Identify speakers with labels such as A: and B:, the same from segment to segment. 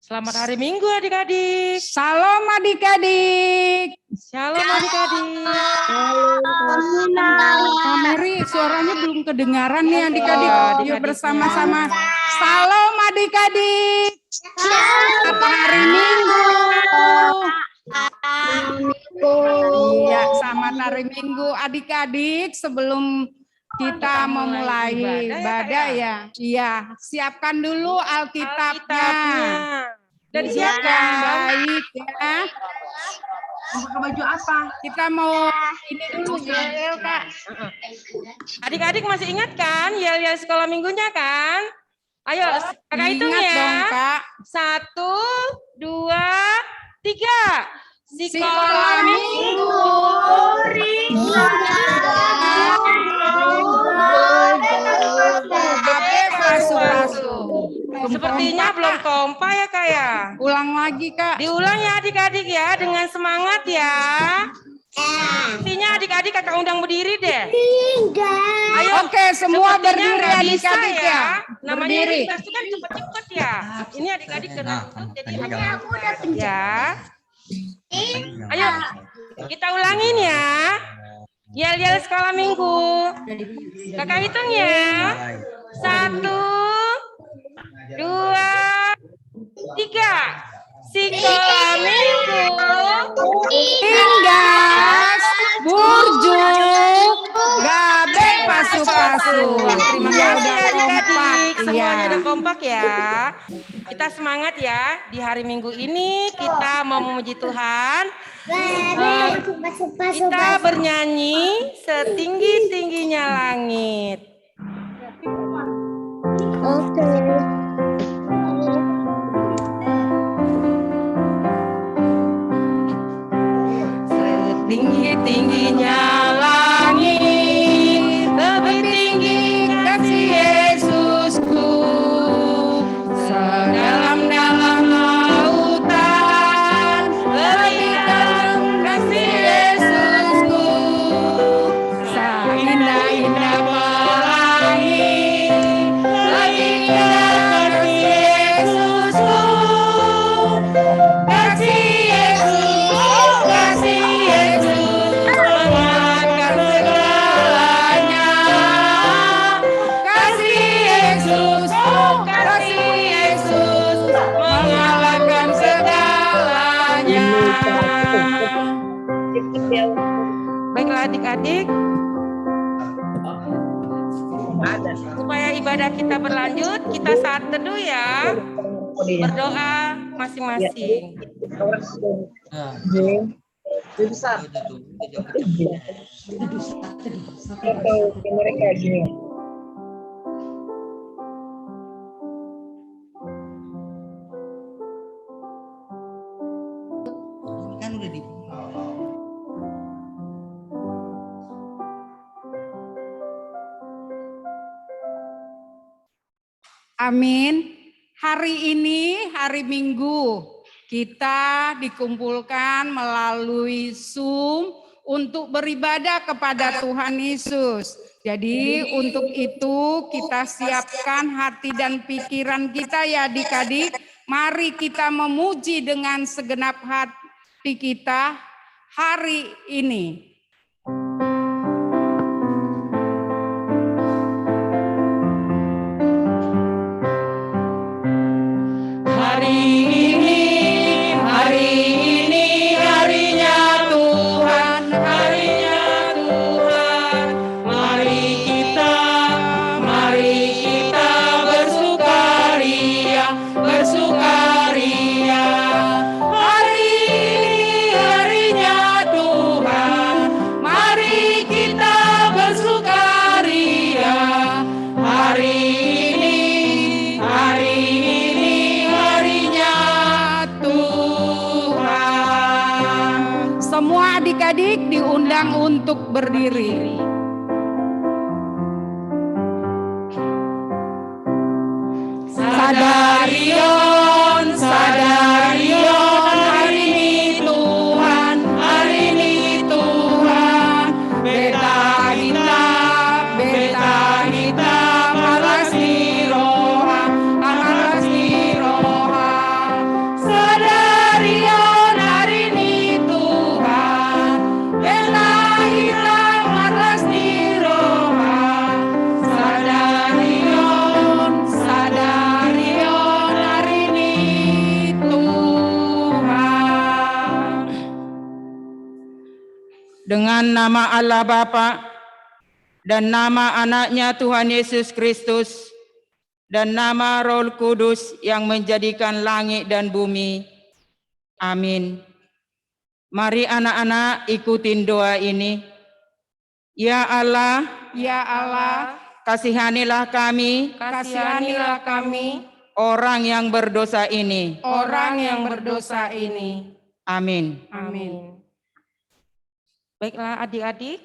A: Selamat hari Minggu adik-adik.
B: Salam adik-adik.
A: Shalom adik-adik.
B: Kak Mary, suaranya belum kedengaran nih adik-adik. Yuk bersama-sama. Salam adik-adik. Selamat hari Minggu. Iya, selamat hari Minggu adik-adik. Sebelum kita memulai ibadah ya. Iya, siapkan dulu Alkitabnya.
A: Dan siapkan
B: baik ya.
C: Mau pakai baju apa?
B: Kita mau ini dulu ya, Kak.
A: Adik-adik masih ingat kan yel-yel sekolah minggunya kan? Ayo, kakak hitung
B: Ingat
A: ya.
B: dong, Kak.
A: 1, 2, 3.
B: Sekolah minggu.
A: Sepertinya belum kompak ya Kak ya.
B: Ulang lagi Kak.
A: Diulang ya adik-adik ya dengan semangat ya. Intinya adik-adik kakak undang berdiri deh. Ayo.
B: Oke, semua berdiri adik-adik ya.
A: Namanya berdiri. Itu kan cepet-cepet ya. Ini adik-adik kena duduk jadi agak ya. Ayo kita ulangin ya. Yel-yel sekolah minggu. Kakak hitung ya. 1, 2, 3. Sekolah minggu.
B: Tinggas, burjuk, gabek, pasu-pasu.
A: Terima kasih adik-adik. Semuanya
B: Iya.
A: udah kompak ya. Kita semangat ya. Di hari Minggu ini kita mau memuji Tuhan. Kita bernyanyi setinggi-tingginya langit.
D: Oke.
A: Setinggi-tingginya langit, lebih tinggi kasih Yesusku. Sedalam-dalam lautan, lebih dalam kasih Yesusku. Seindah-indah pelangi, lebih dalam kasih Yesusku. Kasih Yesus, kasih Yesus, mengalahkan segalanya. Kasih Yesus, kasih Yesus, mengalahkan segalanya. Baiklah adik-adik, supaya ibadah kita berlanjut, kita saat teduh ya. Berdoa masing-masing.
C: Besar. Mereka gini.
E: Kan udah di
B: Amin. Hari ini, hari Minggu, kita dikumpulkan melalui Zoom untuk beribadah kepada Tuhan Yesus. Jadi untuk itu kita siapkan hati dan pikiran kita ya adik-adik. Mari kita memuji dengan segenap hati kita hari ini. Hari ini harinya Tuhan, harinya Tuhan. Mari kita bersukaria, bersukaria. Hari ini harinya Tuhan, mari kita bersukaria. Hari ini harinya Tuhan. Semua adik-adik diundang untuk berdiri. Sadarion, sadarion, hari ini Tuhan, hari ini Tuhan. Beta kita, malas ni roha, dengan nama Allah Bapa dan nama anaknya Tuhan Yesus Kristus dan nama Roh Kudus yang menjadikan langit dan bumi. Amin. Mari anak-anak ikutin doa ini. Ya Allah, kasihanilah kami, orang yang berdosa ini. Amin.
A: Baiklah adik-adik,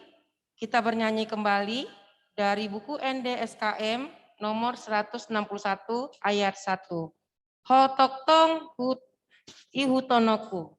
A: kita bernyanyi kembali dari buku ND-SKM nomor 161 ayat 1. Ho tok tong ihutonoku.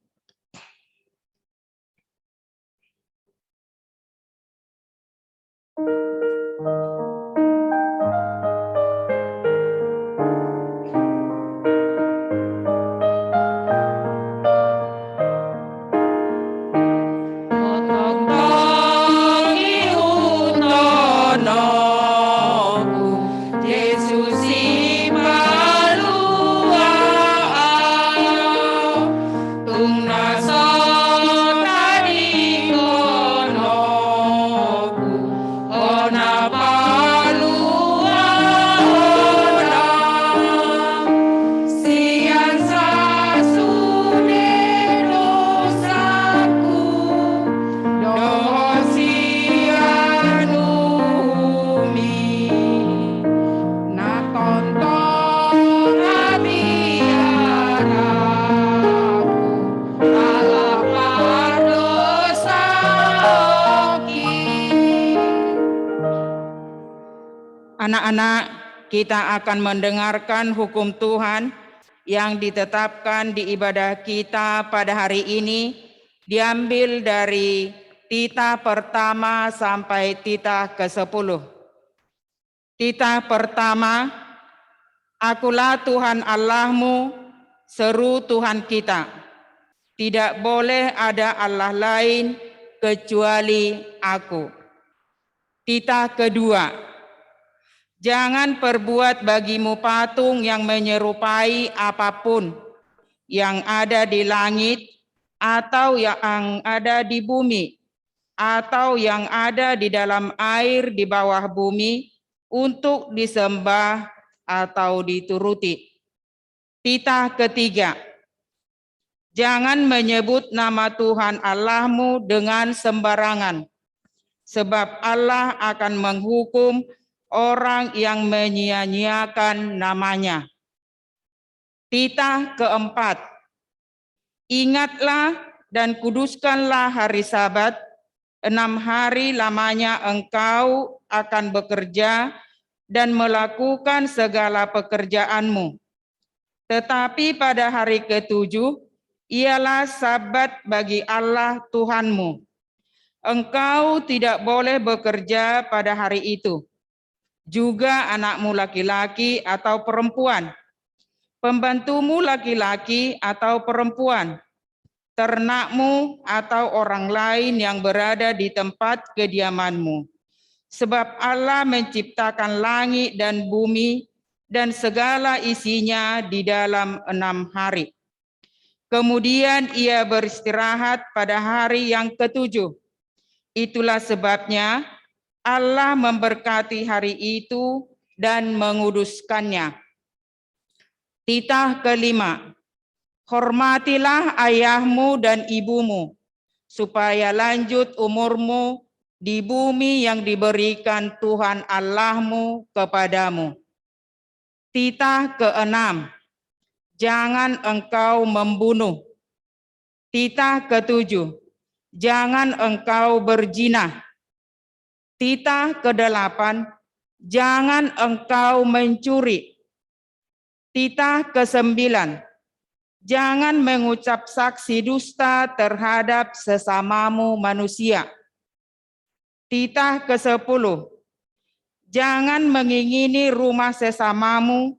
B: Anak-anak, kita akan mendengarkan hukum Tuhan yang ditetapkan di ibadah kita pada hari ini, diambil dari titah pertama sampai titah ke-10. Titah pertama, Akulah Tuhan Allahmu, seru Tuhan kita. Tidak boleh ada Allah lain kecuali Aku. Titah kedua, jangan perbuat bagimu patung yang menyerupai apapun yang ada di langit atau yang ada di bumi atau yang ada di dalam air di bawah bumi untuk disembah atau dituruti. Titah ketiga, jangan menyebut nama Tuhan Allahmu dengan sembarangan, sebab Allah akan menghukum orang yang menyia-nyiakan namanya. Titah keempat, ingatlah dan kuduskanlah hari Sabat, 6 hari lamanya engkau akan bekerja dan melakukan segala pekerjaanmu. Tetapi pada hari ke-7, ialah Sabat bagi Allah Tuhanmu. Engkau tidak boleh bekerja pada hari itu. Juga anakmu laki-laki atau perempuan, pembantumu laki-laki atau perempuan, ternakmu atau orang lain yang berada di tempat kediamanmu. Sebab Allah menciptakan langit dan bumi dan segala isinya di dalam 6 hari. Kemudian ia beristirahat pada hari yang ke-7. Itulah sebabnya Allah memberkati hari itu dan menguduskannya. Titah kelima, hormatilah ayahmu dan ibumu, supaya lanjut umurmu di bumi yang diberikan Tuhan Allahmu kepadamu. Titah keenam, jangan engkau membunuh. Titah ketujuh, jangan engkau berzina. Titah ke-8, jangan engkau mencuri. Titah ke-9, jangan mengucap saksi dusta terhadap sesamamu manusia. Titah ke-10, jangan mengingini rumah sesamamu,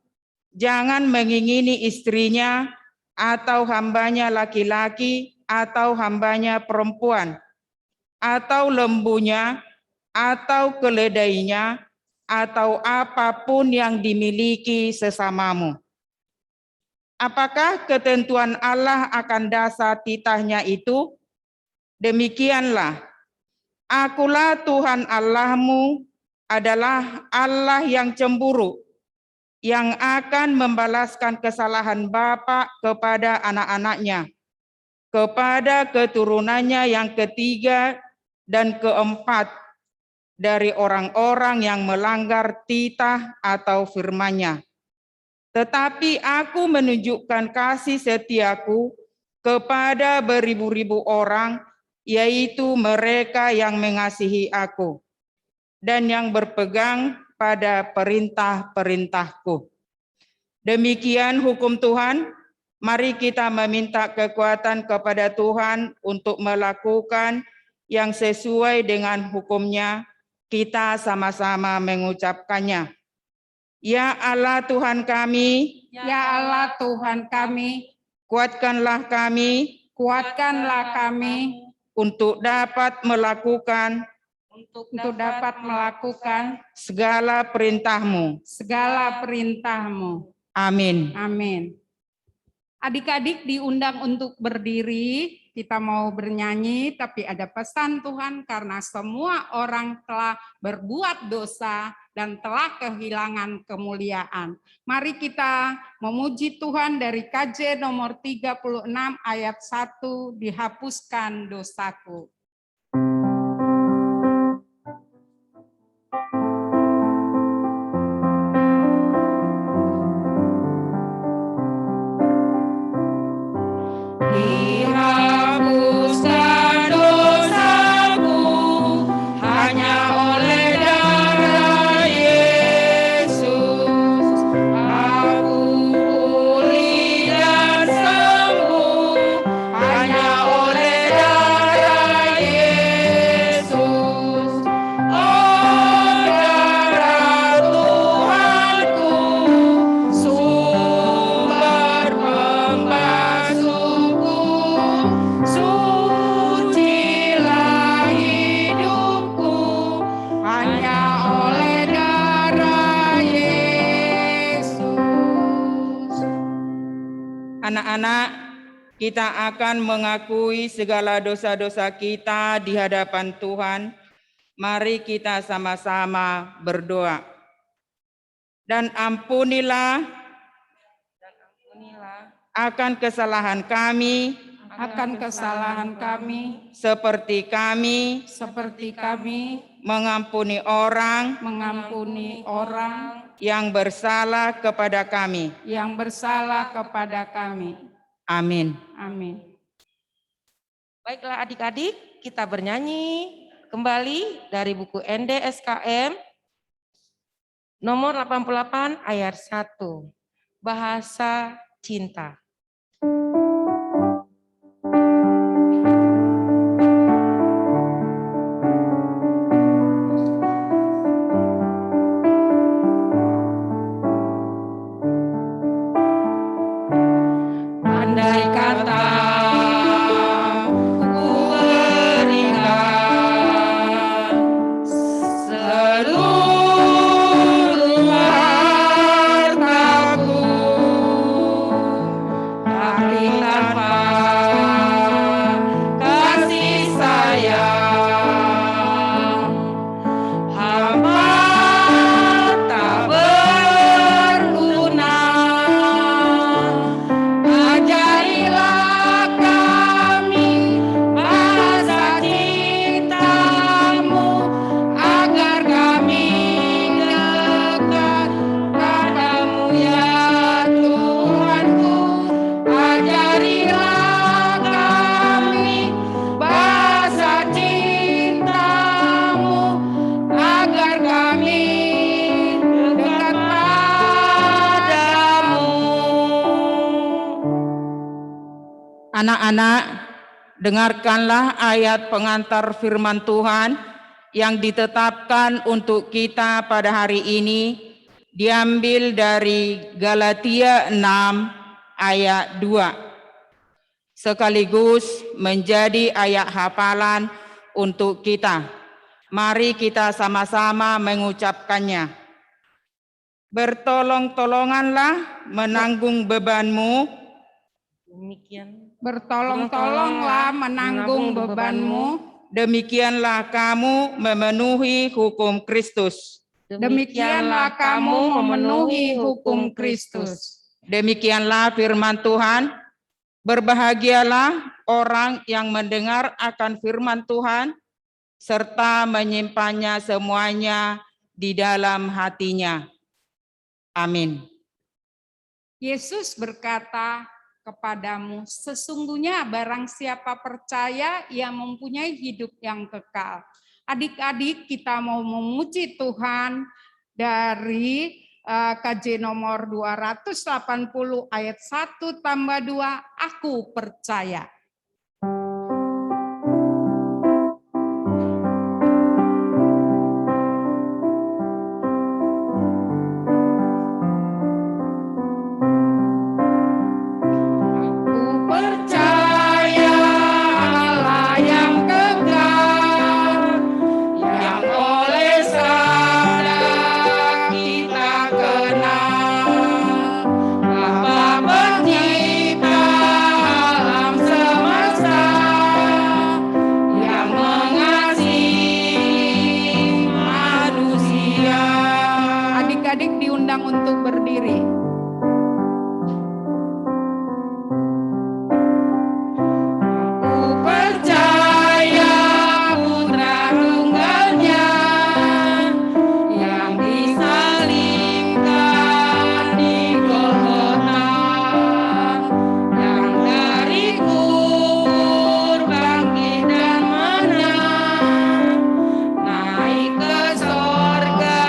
B: jangan mengingini istrinya, atau hambanya laki-laki, atau hambanya perempuan, atau lembunya, atau keledainya, atau apapun yang dimiliki sesamamu. Apakah ketentuan Allah akan dasar titahnya itu? Demikianlah, Akulah Tuhan Allahmu adalah Allah yang cemburu, yang akan membalaskan kesalahan bapa kepada anak-anaknya, kepada keturunannya yang ketiga dan keempat dari orang-orang yang melanggar titah atau firman-Nya. Tetapi aku menunjukkan kasih setiaku kepada beribu-ribu orang, yaitu mereka yang mengasihi aku dan yang berpegang pada perintah-perintahku. Demikian hukum Tuhan. Mari kita meminta kekuatan kepada Tuhan untuk melakukan yang sesuai dengan hukum-Nya. Kita sama-sama mengucapkannya. Ya Allah Tuhan kami,
D: Ya Allah Tuhan kami,
B: kuatkanlah kami
D: kuatkanlah kami
B: untuk dapat melakukan
D: untuk dapat melakukan
B: segala perintah-Mu.
D: segala perintah-Mu.
B: Amin.
D: Amin. Adik-adik diundang untuk berdiri, kita mau bernyanyi, tapi ada pesan Tuhan karena semua orang telah berbuat dosa dan telah kehilangan kemuliaan. Mari kita memuji Tuhan dari KJ nomor 36 ayat 1, dihapuskan dosaku.
B: Dihapuskan dosaku hanya oleh darah Yesus. Aku pulih dan sembuh hanya oleh darah Yesus. Oh, darah Tuhanku, sumber pembasuhku, sucilah hidupku hanya oleh darah Yesus. Anak-anak, kita akan mengakui segala dosa-dosa kita di hadapan Tuhan. Mari kita sama-sama berdoa. Dan ampunilah akan kesalahan kami seperti kami mengampuni orang yang bersalah kepada kami. Amin.
D: Amin.
A: Baiklah adik-adik, kita bernyanyi kembali dari buku NDSKM nomor 88 ayat 1. Bahasa cinta. Andai kata ku berikan seluruh hartaku, tapi tanpa kasih sayang, hamba tak berguna. Ajarilah kami bahasa cinta-Mu agar kami dekat padamu ya Tuhanku. Ajarilah kami bahasa cinta-Mu agar kami dekat padamu.
B: Anak-anak, dengarkanlah ayat pengantar firman Tuhan yang ditetapkan untuk kita pada hari ini, diambil dari Galatia 6 ayat 2. Sekaligus menjadi ayat hafalan untuk kita. Mari kita sama-sama mengucapkannya. Bertolong-tolonganlah menanggung bebanmu.
A: Demikian.
D: Bertolong-tolonglah menanggung bebanmu
B: Demikianlah kamu memenuhi hukum Kristus.
D: Demikianlah kamu memenuhi hukum Kristus.
B: Demikianlah firman Tuhan. Berbahagialah orang yang mendengar akan firman Tuhan, serta menyimpannya semuanya di dalam hatinya. Amin.
D: Yesus berkata kepadamu, sesungguhnya barang siapa percaya, ia mempunyai hidup yang kekal. Adik-adik, kita mau memuji Tuhan dari KJ nomor 280 ayat 1 tambah 2, aku percaya. Adik-adik diundang untuk berdiri. Aku percaya Putra Tunggalnya yang disalibkan di Golgota, yang dari kubur bangkit dan menang, naik ke sorga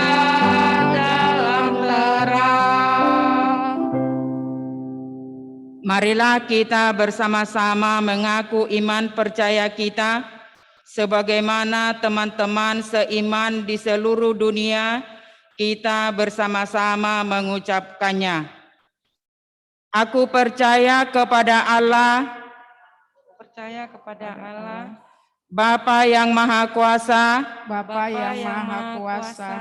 D: dalam terang.
B: Marilah kita bersama-sama mengaku iman percaya kita, sebagaimana teman-teman seiman di seluruh dunia, kita bersama-sama mengucapkannya. Aku percaya kepada Allah,
A: Percaya kepada Allah,
B: Bapa yang Maha Kuasa,
D: Bapa yang Maha Kuasa,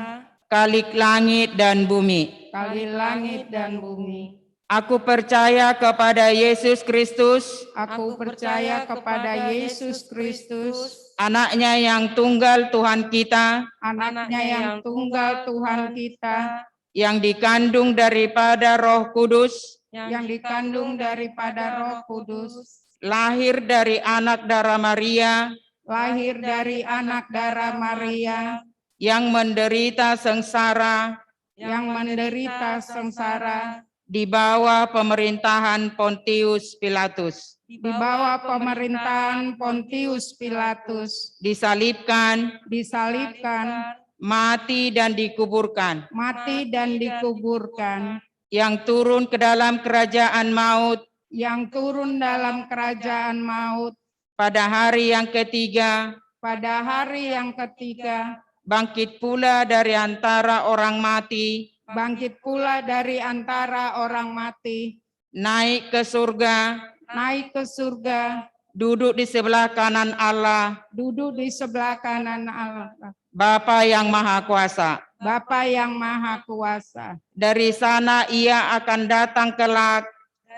B: Khalik langit dan bumi.
D: kali langit dan bumi.
B: Aku percaya kepada Yesus Kristus,
D: Aku percaya kepada Yesus Kristus,
B: Anaknya yang tunggal Tuhan kita,
D: anaknya yang tunggal Tuhan kita,
B: yang dikandung daripada Roh Kudus,
D: yang dikandung daripada Roh Kudus,
B: lahir dari anak darah Maria,
D: lahir dari anak darah Maria,
B: yang menderita sengsara
D: yang menderita sengsara
B: di bawah pemerintahan Pontius Pilatus,
D: di bawah pemerintahan Pontius Pilatus,
B: disalibkan,
D: disalibkan,
B: mati dan dikuburkan,
D: mati dan dikuburkan,
B: yang turun ke dalam kerajaan maut
D: yang turun dalam kerajaan maut,
B: pada hari yang ketiga,
D: pada hari yang ketiga,
B: bangkit pula dari antara orang mati,
D: bangkit pula dari antara orang mati,
B: naik ke surga,
D: naik ke surga,
B: duduk di sebelah kanan Allah,
D: duduk di sebelah kanan Allah,
B: Bapa yang Maha Kuasa.
D: Bapa yang Maha Kuasa.
B: Dari sana ia akan datang kelak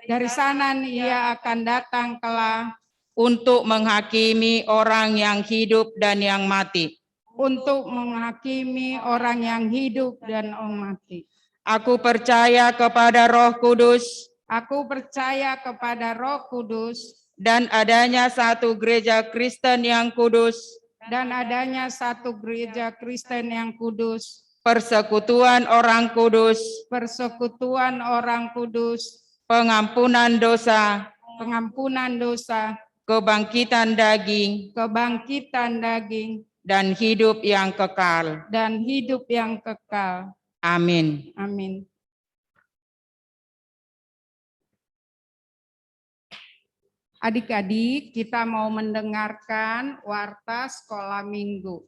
D: Dari sana ia akan datang kelak
B: untuk menghakimi orang yang hidup dan yang mati.
D: untuk menghakimi orang yang hidup dan orang mati.
B: Aku percaya kepada Roh Kudus
D: Aku percaya kepada Roh Kudus
B: dan adanya satu gereja Kristen yang kudus,
D: dan adanya satu gereja Kristen yang kudus,
B: persekutuan orang kudus,
D: persekutuan orang kudus,
B: pengampunan dosa,
D: pengampunan dosa,
B: kebangkitan daging,
D: kebangkitan daging,
B: dan hidup yang kekal.
D: dan hidup yang kekal.
B: Amin.
D: Amin. Adik-adik, kita mau mendengarkan warta sekolah minggu.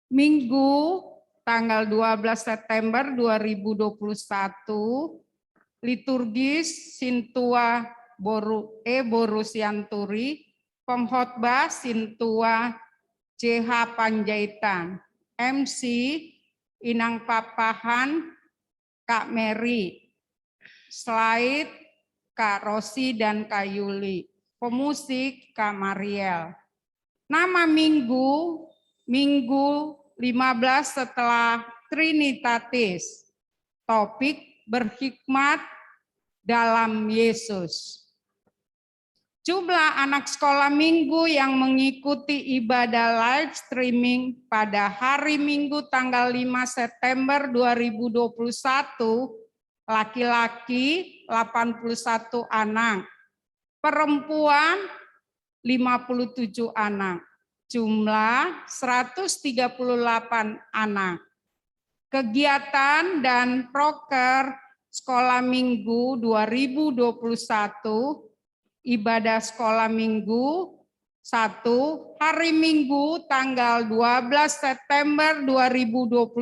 D: Minggu tanggal 12 September 2021, liturgis Sintua Borus Yanturi, pengkhotbah Sintua JH Panjaitan, MC Inang Papahan Kak Mary, slide Kak Rosi dan Kak Yuli, pemusik Kak Mariel. Nama minggu, Minggu 15 setelah Trinitatis. Topik berhikmat dalam Yesus. Jumlah anak sekolah minggu yang mengikuti ibadah live streaming pada hari Minggu tanggal 5 September 2021, laki-laki 81 anak, perempuan 57 anak, jumlah 138 anak. Kegiatan dan proker Sekolah Minggu 2021, ibadah sekolah minggu 1, hari Minggu tanggal 12 September 2021,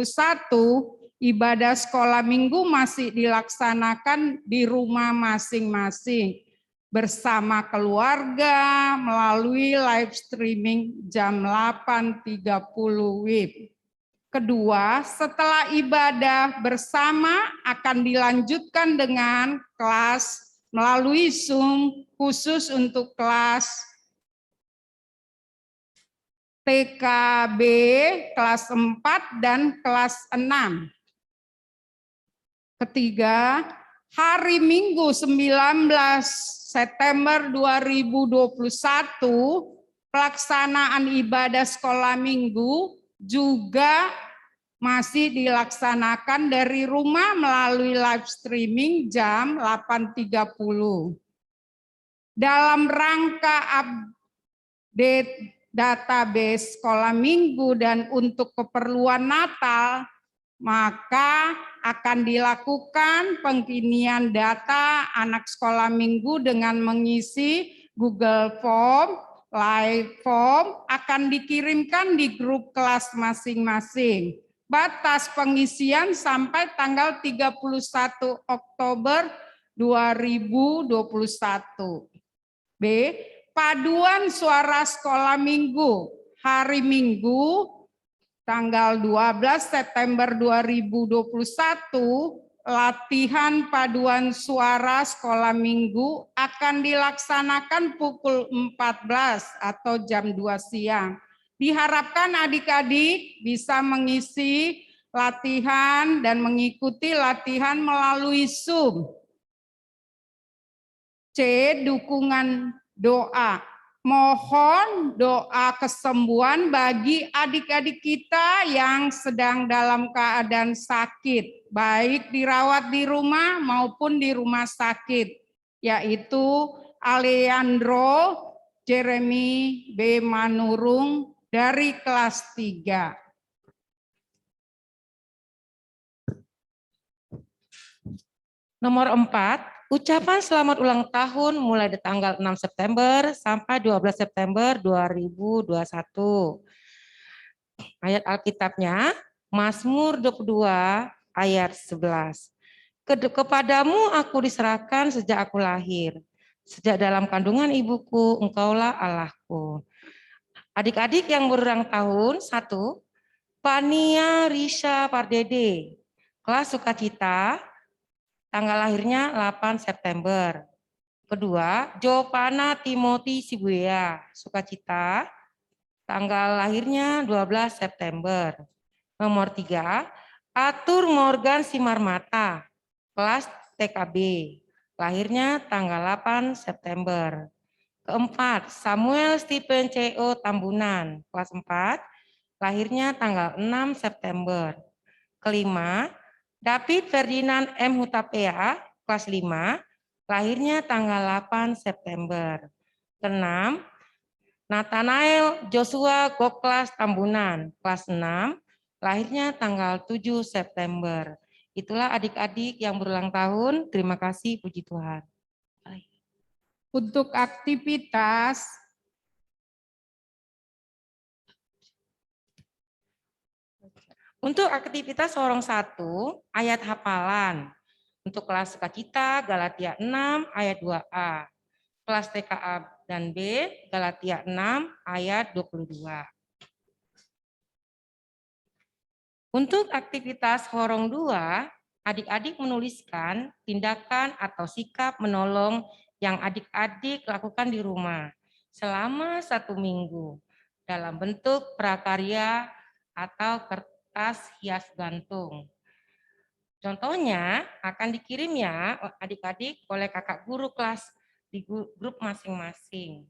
D: ibadah sekolah minggu masih dilaksanakan di rumah masing-masing bersama keluarga melalui live streaming jam 8.30 WIB. Kedua, setelah ibadah bersama akan dilanjutkan dengan kelas melalui Zoom khusus untuk kelas TKB kelas 4 dan kelas 6. Ketiga, hari Minggu 19 September 2021, pelaksanaan ibadah sekolah minggu juga masih dilaksanakan dari rumah melalui live streaming jam 8.30. Dalam rangka update database sekolah minggu dan untuk keperluan Natal, maka akan dilakukan pengkinian data anak sekolah minggu dengan mengisi Google Form. Live form akan dikirimkan di grup kelas masing-masing. Batas pengisian sampai tanggal 31 Oktober 2021. B. Paduan suara sekolah minggu. Hari Minggu tanggal 12 September 2021, latihan paduan suara sekolah minggu akan dilaksanakan pukul 14 atau jam 2 siang. Diharapkan adik-adik bisa mengisi latihan dan mengikuti latihan melalui Zoom. C. Dukungan doa. Mohon doa kesembuhan bagi adik-adik kita yang sedang dalam keadaan sakit, baik dirawat di rumah maupun di rumah sakit, yaitu Alejandro Jeremy B. Manurung dari kelas 3.
A: Nomor 4. Ucapan selamat ulang tahun mulai dari tanggal 6 September sampai 12 September 2021. Ayat Alkitabnya, Mazmur 22 ayat 11. Kepadamu aku diserahkan sejak aku lahir. Sejak dalam kandungan ibuku, engkaulah Allahku. Adik-adik yang berulang tahun, 1. Pania Risha Pardede, kelas sukacita, tanggal lahirnya 8 September. Kedua, Jopana Timothy Sibuya, sukacita, tanggal lahirnya 12 September. Nomor 3, Atur Morgan Simarmata, kelas TKB, lahirnya tanggal 8 September. Keempat, Samuel Stephen C.O. Tambunan, kelas 4, lahirnya tanggal 6 September. Kelima, David Ferdinand M. Hutapea, kelas 5, lahirnya tanggal 8 September. Keenam, Nathanael Joshua Goklas Tambunan, kelas 6, lahirnya tanggal 7 September. Itulah adik-adik yang berulang tahun. Terima kasih, puji Tuhan.
D: Untuk aktivitas
A: sorong 1, ayat hafalan. Untuk kelas sukacita, Galatia 6, ayat 2a. Kelas TKA dan B, Galatia 6, ayat 22. Untuk aktivitas horong 2, adik-adik menuliskan tindakan atau sikap menolong yang adik-adik lakukan di rumah selama 1 minggu. dalam bentuk prakarya atau kertas hias gantung. Contohnya akan dikirim ya adik-adik oleh kakak guru kelas di grup masing-masing.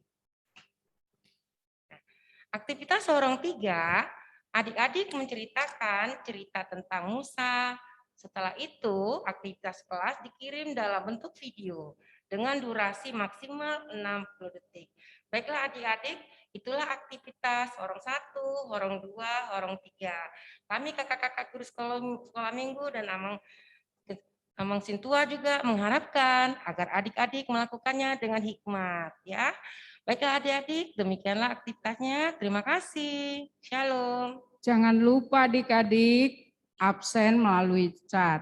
A: Aktivitas sorong 3, adik-adik menceritakan cerita tentang Musa. Setelah itu, aktivitas kelas dikirim dalam bentuk video dengan durasi maksimal 60 detik. Baiklah adik-adik, itulah aktivitas sorong 1, sorong 2, sorong 3. Kami kakak-kakak guru sekolah minggu dan Amang Sintua juga mengharapkan agar adik-adik melakukannya dengan hikmat, ya. Baiklah adik-adik, demikianlah aktivitasnya. Terima kasih. Shalom.
D: Jangan lupa adik-adik absen melalui chat.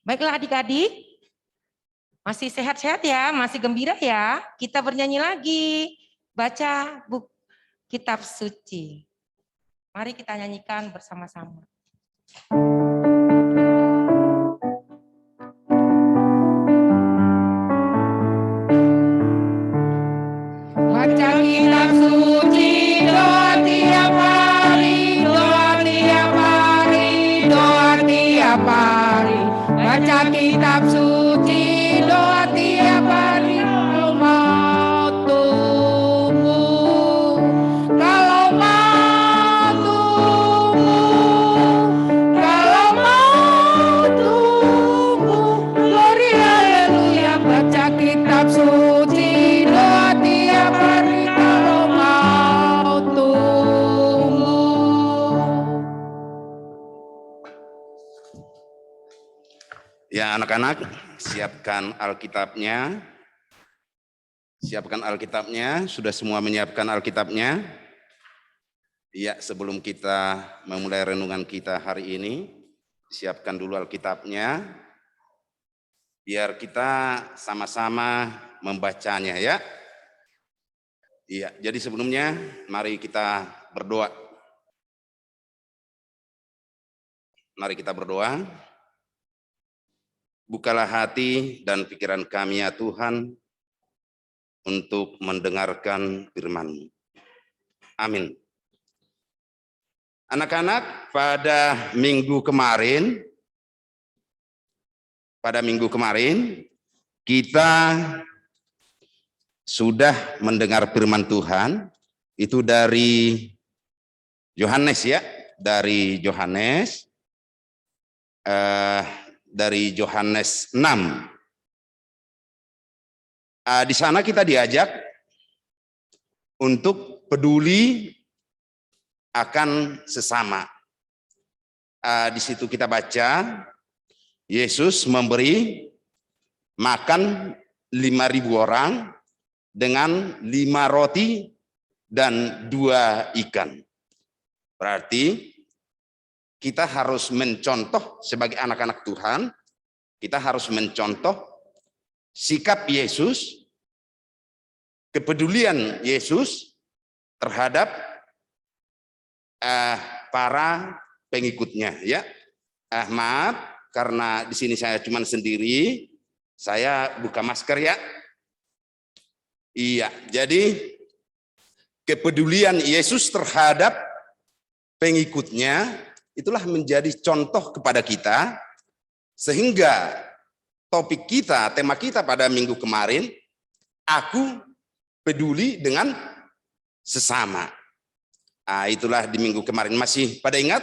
A: Baiklah adik-adik, masih sehat-sehat ya, masih gembira ya. Kita bernyanyi lagi, baca buku kitab suci. Mari kita nyanyikan bersama-sama.
D: Baca kitab suci, doa tiap hari, doa tiap hari, doa tiap hari. Baca kitab suci, doa tiap hari. Kalau mau tumbuh, kalau mau tumbuh, kalau mau tumbuh, glory haleluya. Baca kitab suci, doa tiap hari. Kalau mau tumbuh.
E: Ya anak-anak, siapkan Alkitabnya. Siapkan Alkitabnya, sudah semua menyiapkan Alkitabnya? Ya, sebelum kita memulai renungan kita hari ini, siapkan dulu Alkitabnya, biar kita sama-sama membacanya ya. Iya, jadi sebelumnya mari kita berdoa. Mari kita berdoa. Bukalah hati dan pikiran kami ya Tuhan untuk mendengarkan firman-Mu. Amin. Anak-anak, pada minggu kemarin kita sudah mendengar firman Tuhan itu dari Yohanes ya, dari Yohanes 6. Di sana kita diajak untuk peduli akan sesama. Di situ kita baca Yesus memberi makan 5.000 orang dengan 5 roti dan 2 ikan. Berarti kita harus mencontoh sebagai anak-anak Tuhan, kita harus mencontoh sikap Yesus, kepedulian Yesus terhadap para pengikutnya ya. Maaf karena di sini saya cuma sendiri, saya buka masker ya. Iya, jadi kepedulian Yesus terhadap pengikutnya itulah menjadi contoh kepada kita, sehingga topik kita, tema kita pada minggu kemarin, aku peduli dengan sesama. Itulah di minggu kemarin. Masih pada ingat?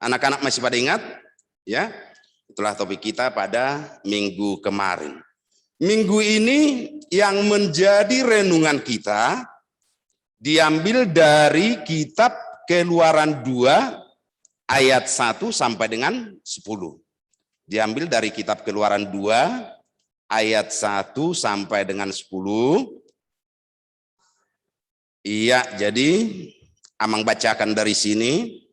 E: Anak-anak masih pada ingat? Ya, itulah topik kita pada minggu kemarin. Minggu ini yang menjadi renungan kita diambil dari kitab Keluaran 2 ayat 1 sampai dengan 10. Diambil dari kitab Keluaran 2 ayat 1 sampai dengan 10. Iya, jadi Amang bacakan dari sini.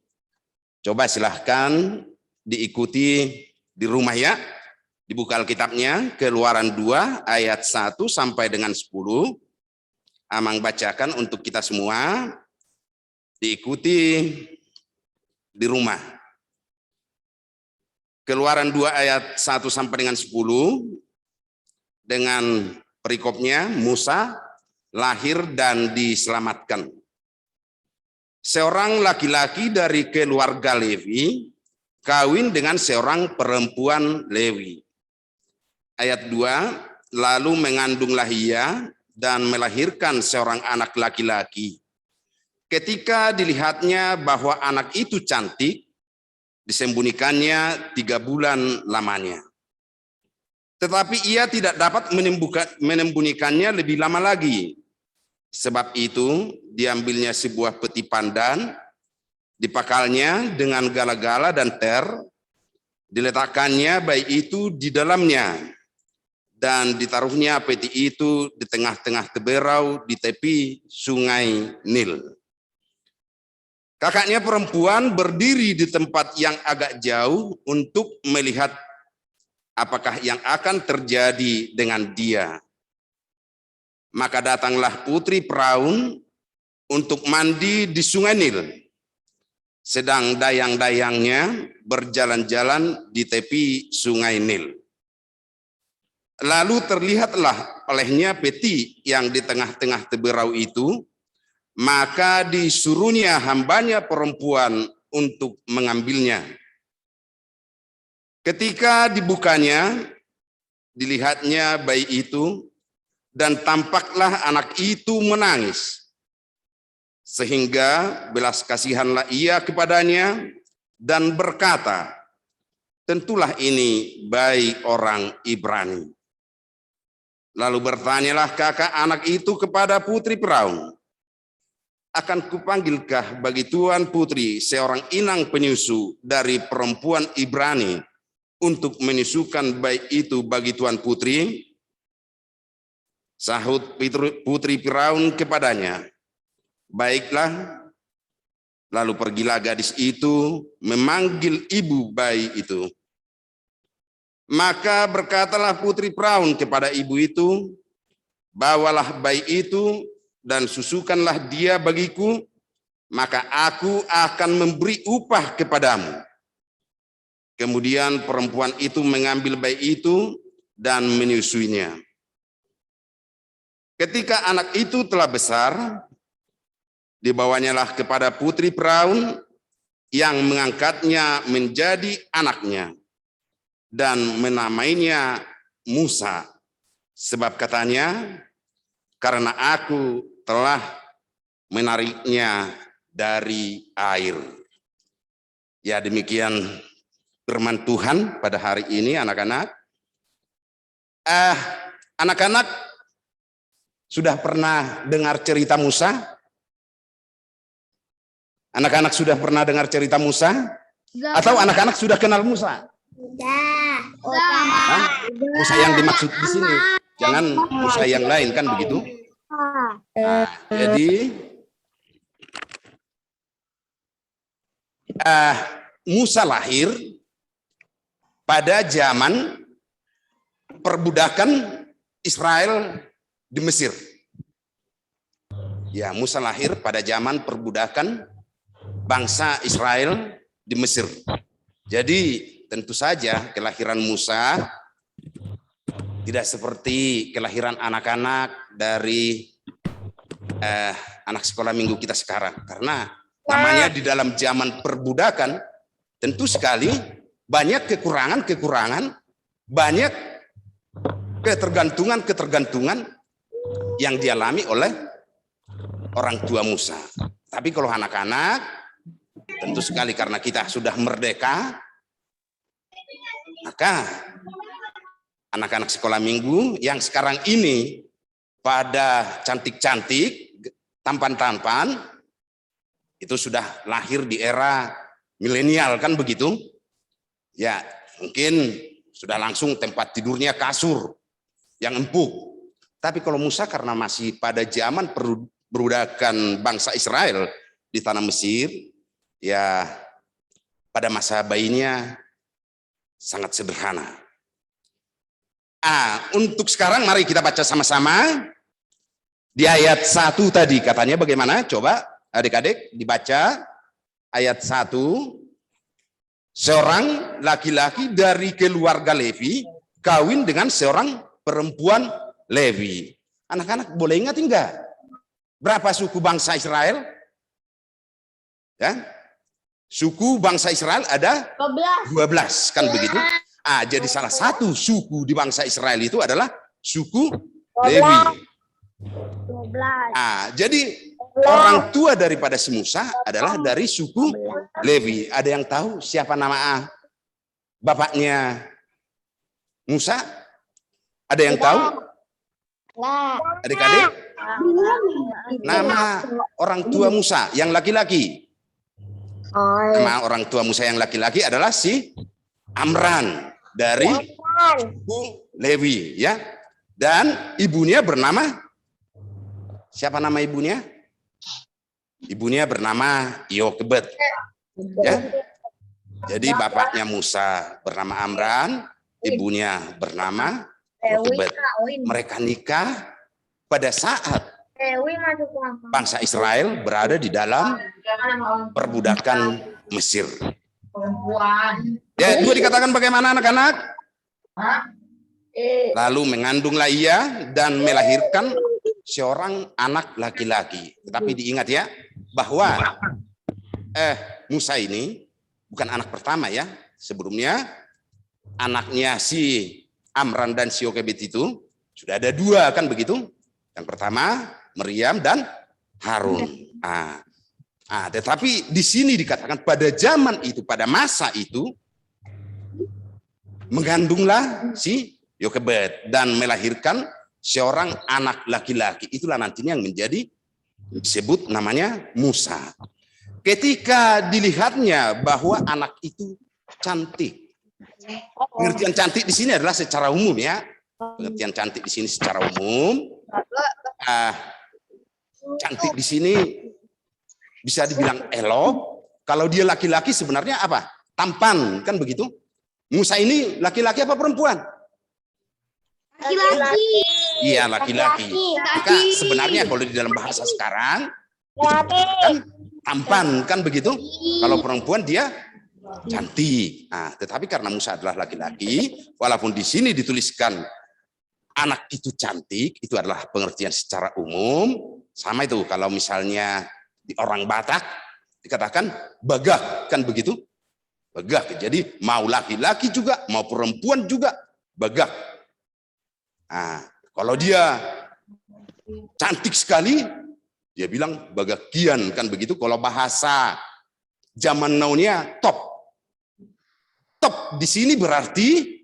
E: Coba silahkan diikuti di rumah ya. Dibuka Alkitabnya, Keluaran 2 ayat 1 sampai dengan 10. Amang bacakan untuk kita semua. Diikuti di rumah. Keluaran 2 ayat 1 sampai dengan 10 dengan perikopnya Musa lahir dan diselamatkan. Seorang laki-laki dari keluarga Lewi kawin dengan seorang perempuan Lewi. Ayat 2, lalu mengandunglah ia dan melahirkan seorang anak laki-laki. Ketika dilihatnya bahwa anak itu cantik, disembunyikannya 3 bulan lamanya. Tetapi ia tidak dapat menyembunyikannya lebih lama lagi. Sebab itu diambilnya sebuah peti pandan, dipakalnya dengan gala-gala dan ter, diletakkannya bayi itu di dalamnya, dan ditaruhnya peti itu di tengah-tengah teberau di tepi sungai Nil. Kakaknya perempuan berdiri di tempat yang agak jauh untuk melihat apakah yang akan terjadi dengan dia. Maka datanglah putri Firaun untuk mandi di sungai Nil, sedang dayang-dayangnya berjalan-jalan di tepi sungai Nil. Lalu terlihatlah olehnya peti yang di tengah-tengah teberau itu, maka disuruhnya hambanya perempuan untuk mengambilnya. Ketika dibukanya, dilihatnya bayi itu, dan tampaklah anak itu menangis. Sehingga belas kasihanlah ia kepadanya dan berkata, tentulah ini bayi orang Ibrani. Lalu bertanyalah kakak anak itu kepada putri Firaun, akan kupanggilkah bagi tuan putri seorang inang penyusu dari perempuan Ibrani untuk menyusukan bayi itu bagi tuan putri? Sahut putri Firaun kepadanya, baiklah. Lalu pergilah gadis itu memanggil ibu bayi itu. Maka berkatalah putri Firaun kepada ibu itu, bawalah bayi itu dan susukanlah dia bagiku, maka aku akan memberi upah kepadamu. Kemudian perempuan itu mengambil bayi itu dan menyusuinya. Ketika anak itu telah besar, dibawanyalah kepada putri Firaun yang mengangkatnya menjadi anaknya dan menamainya Musa, sebab katanya, karena aku telah menariknya dari air. Ya, demikian firman Tuhan pada hari ini, anak-anak. Anak-anak sudah pernah dengar cerita Musa? Anak-anak sudah pernah dengar cerita Musa? Atau anak-anak sudah kenal Musa? Musa yang dimaksud di sini, jangan Musa yang lain, kan begitu? Nah, jadi Musa lahir pada zaman perbudakan Israel di Mesir. Ya, Musa lahir pada zaman perbudakan bangsa Israel di Mesir. Jadi tentu saja kelahiran Musa tidak seperti kelahiran anak-anak dari anak sekolah minggu kita sekarang. Karena namanya di dalam zaman perbudakan, tentu sekali banyak kekurangan-kekurangan, banyak ketergantungan-ketergantungan yang dialami oleh orang tua Musa. Tapi kalau anak-anak, tentu sekali karena kita sudah merdeka, maka anak-anak sekolah minggu yang sekarang ini pada cantik-cantik, tampan-tampan, itu sudah lahir di era milenial, kan begitu? Ya, mungkin sudah langsung tempat tidurnya kasur yang empuk. Tapi kalau Musa karena masih pada zaman perbudakan bangsa Israel di tanah Mesir, ya pada masa bayinya sangat sederhana. Untuk sekarang mari kita baca sama-sama di ayat 1 tadi, katanya bagaimana? Coba adik-adik dibaca ayat 1. Seorang laki-laki dari keluarga Levi kawin dengan seorang perempuan Lewi. Anak-anak boleh ingat enggak? Berapa suku bangsa Israel? Ya? Suku bangsa Israel ada 12, kan begitu? Jadi salah satu suku di bangsa Israel itu adalah suku Lewi. Jadi orang tua daripada si Musa adalah dari suku Lewi. Ada yang tahu siapa nama bapaknya Musa? Ada yang tahu? Adik-adik? Nama orang tua Musa yang laki-laki. Nama orang tua Musa yang laki-laki adalah si Amran dari suku Lewi, ya. Dan ibunya bernama, siapa nama ibunya? Ibunya bernama Yokebed, ya. Jadi bapaknya Musa bernama Amran, ibunya bernama Yokebed. Mereka nikah pada saat bangsa Israel berada di dalam perbudakan Mesir. Ya, itu dikatakan bagaimana anak-anak? Lalu mengandunglah ia dan melahirkan seorang anak laki-laki. Tetapi diingat ya, bahwa Musa ini bukan anak pertama ya. Sebelumnya anaknya si Amran dan si Yokebed itu sudah ada 2, kan begitu? Yang pertama Miriam dan Harun. Tetapi di sini dikatakan pada zaman itu, pada masa itu mengandunglah si Yokebed dan melahirkan seorang anak laki-laki. Itulah nantinya yang menjadi disebut namanya Musa. Ketika dilihatnya bahwa anak itu cantik. Pengertian cantik di sini adalah secara umum ya. Pengertian cantik di sini secara umum. Cantik di sini bisa dibilang elok. Kalau dia laki-laki sebenarnya apa? Tampan, kan begitu? Musa ini laki-laki apa perempuan?
F: Laki-laki.
E: Iya, laki-laki. Maka sebenarnya kalau di dalam bahasa sekarang itu kan tampan, kan begitu? Kalau perempuan dia cantik. Tetapi karena Musa adalah laki-laki, walaupun di sini dituliskan anak itu cantik, itu adalah pengertian secara umum. Sama itu kalau misalnya di orang Batak dikatakan bagah, kan begitu? Bagah. Jadi mau laki-laki juga, mau perempuan juga bagah. Kalau dia cantik sekali, dia bilang bagakian, kan begitu? Kalau bahasa zaman now-nya top. Top di sini berarti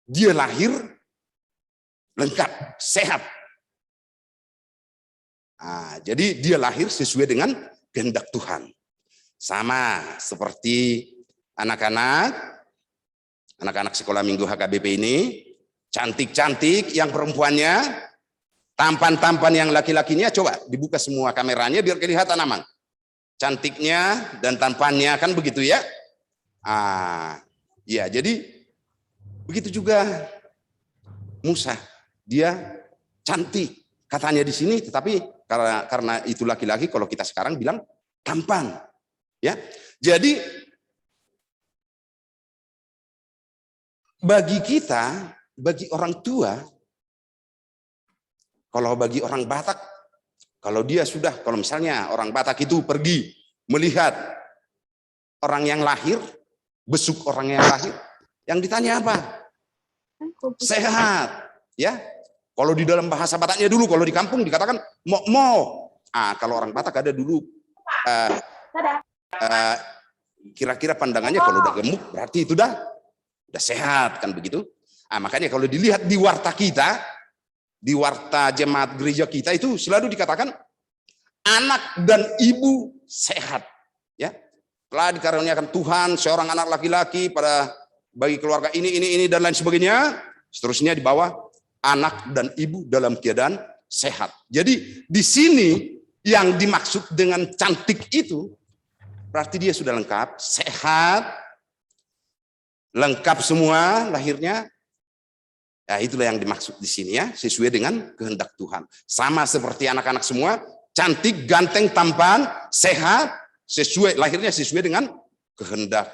E: dia lahir lengkap, sehat. Jadi dia lahir sesuai dengan kehendak Tuhan. Sama seperti anak-anak sekolah minggu HKBP ini, cantik-cantik yang perempuannya, tampan-tampan yang laki-lakinya. Coba dibuka semua kameranya biar kelihatan aman. Cantiknya dan tampannya, kan begitu ya. Ya, jadi begitu juga Musa, dia cantik katanya di sini, tetapi karena itu laki-laki, kalau kita sekarang bilang tampan, ya. Jadi bagi kita, bagi orang tua, kalau bagi orang Batak, kalau misalnya orang Batak itu pergi melihat orang yang lahir, besuk orang yang lahir, yang ditanya apa? Sehat, ya. Kalau di dalam bahasa Bataknya dulu, kalau di kampung dikatakan mo. Kalau orang Batak ada dulu kira-kira pandangannya kalau udah gemuk berarti itu udah sehat, kan begitu. Makanya kalau dilihat di warta kita, di warta jemaat gereja kita itu selalu dikatakan anak dan ibu sehat, ya. Telah dikaruniakan Tuhan seorang anak laki-laki bagi keluarga ini dan lain sebagainya. Seterusnya di bawah anak dan ibu dalam keadaan sehat. Jadi di sini yang dimaksud dengan cantik itu berarti dia sudah lengkap, sehat, lengkap semua lahirnya. Ya, itulah yang dimaksud di sini ya, sesuai dengan kehendak Tuhan. Sama seperti anak-anak semua, cantik, ganteng, tampan, sehat, lahirnya sesuai dengan kehendak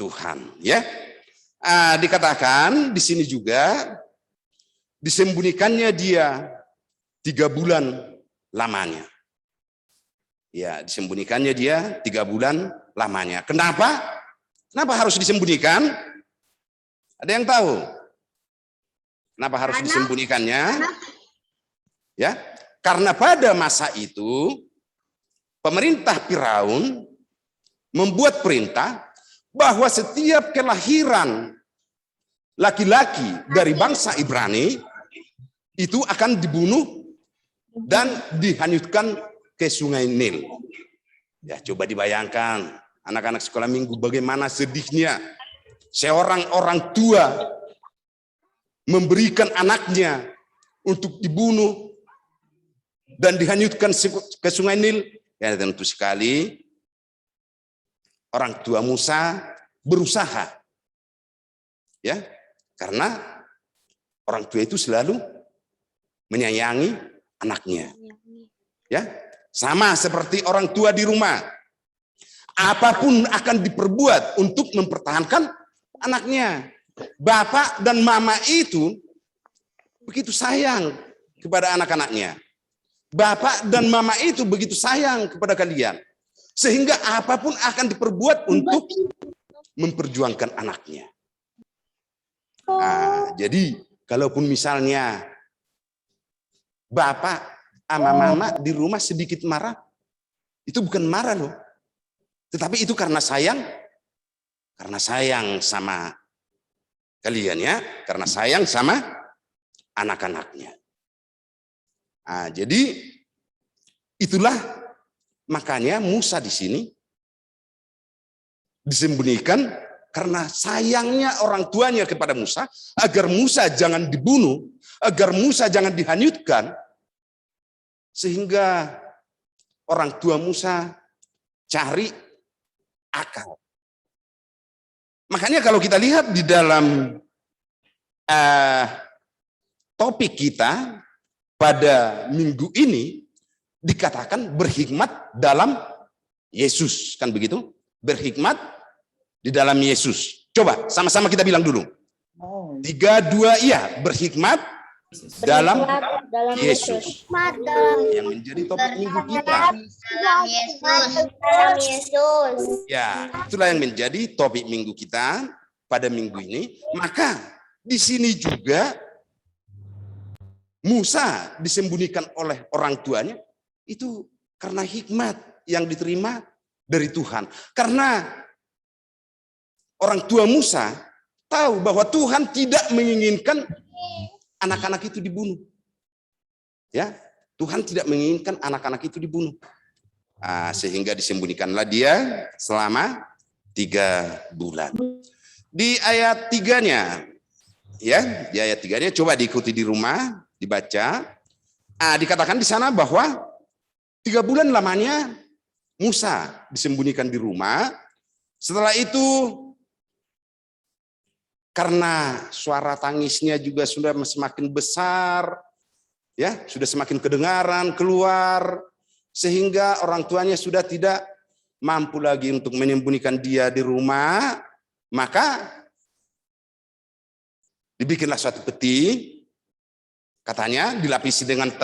E: Tuhan, ya. Dikatakan di sini juga disembunyikannya dia 3 bulan lamanya. Ya, disembunyikannya dia 3 bulan lamanya. Kenapa? Kenapa harus disembunyikan? Ada yang tahu? Kenapa harus disembunyikannya? Ya, karena pada masa itu pemerintah Firaun membuat perintah bahwa setiap kelahiran laki-laki dari bangsa Ibrani itu akan dibunuh dan dihanyutkan ke Sungai Nil. Ya, coba dibayangkan anak-anak sekolah minggu bagaimana sedihnya seorang orang tua memberikan anaknya untuk dibunuh dan dihanyutkan ke Sungai Nil. Ya, tentu sekali orang tua Musa berusaha, ya, karena orang tua itu selalu menyayangi anaknya. Ya, sama seperti orang tua di rumah. Apapun akan diperbuat untuk mempertahankan anaknya. Bapak dan mama itu begitu sayang kepada anak-anaknya. Bapak dan mama itu begitu sayang kepada kalian. Sehingga apapun akan diperbuat untuk memperjuangkan anaknya. Nah, jadi kalaupun misalnya bapak sama mama di rumah sedikit marah, itu bukan marah loh. Tetapi itu karena sayang sama kalian ya, karena sayang sama anak-anaknya. Nah, jadi itulah makanya Musa di sini disembunyikan karena sayangnya orang tuanya kepada Musa, agar Musa jangan dibunuh, agar Musa jangan dihanyutkan, sehingga orang tua Musa cari akal. Makanya kalau kita lihat di dalam topik kita pada minggu ini dikatakan berhikmat dalam Yesus, kan begitu? Berhikmat di dalam Yesus. Coba sama-sama kita bilang dulu. 3, 2, iya, berhikmat dalam Yesus. Yang menjadi topik minggu kita.
F: Dalam Yesus.
E: Ya, itulah yang menjadi topik minggu kita pada minggu ini. Maka di sini juga Musa disembunyikan oleh orang tuanya itu karena hikmat yang diterima dari Tuhan. Karena orang tua Musa tahu bahwa Tuhan tidak menginginkan anak-anak itu dibunuh. Ya, Tuhan tidak menginginkan anak-anak itu dibunuh. Sehingga disembunyikanlah dia selama 3 bulan. Di ayat 3-nya, ya, di ayat 3-nya coba diikuti di rumah, dibaca. Dikatakan di sana bahwa 3 bulan lamanya Musa disembunyikan di rumah. Setelah itu karena suara tangisnya juga sudah semakin besar, ya, sudah semakin kedengaran keluar, sehingga orang tuanya sudah tidak mampu lagi untuk menyembunyikan dia di rumah, maka dibikinlah suatu peti, katanya dilapisi dengan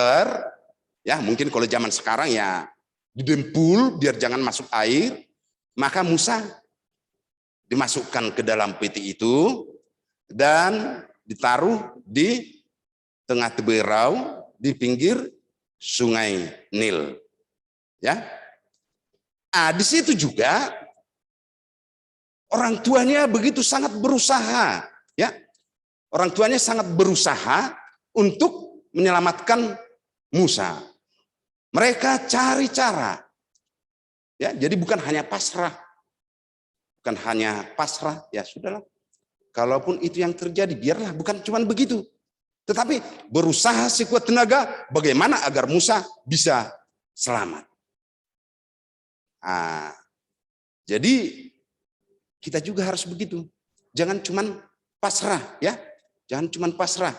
E: ya mungkin kalau zaman sekarang ya didempul biar jangan masuk air, maka Musa dimasukkan ke dalam peti itu dan ditaruh di tengah teberau di pinggir Sungai Nil. Ya, di situ juga orang tuanya begitu sangat berusaha, ya, orang tuanya sangat berusaha untuk menyelamatkan Musa. Mereka cari cara, ya, jadi bukan hanya pasrah, ya sudahlah. Kalaupun itu yang terjadi, biarlah, bukan cuma begitu. Tetapi berusaha sekuat tenaga bagaimana agar Musa bisa selamat. Jadi kita juga harus begitu. Jangan cuma pasrah, ya. Jangan cuma pasrah.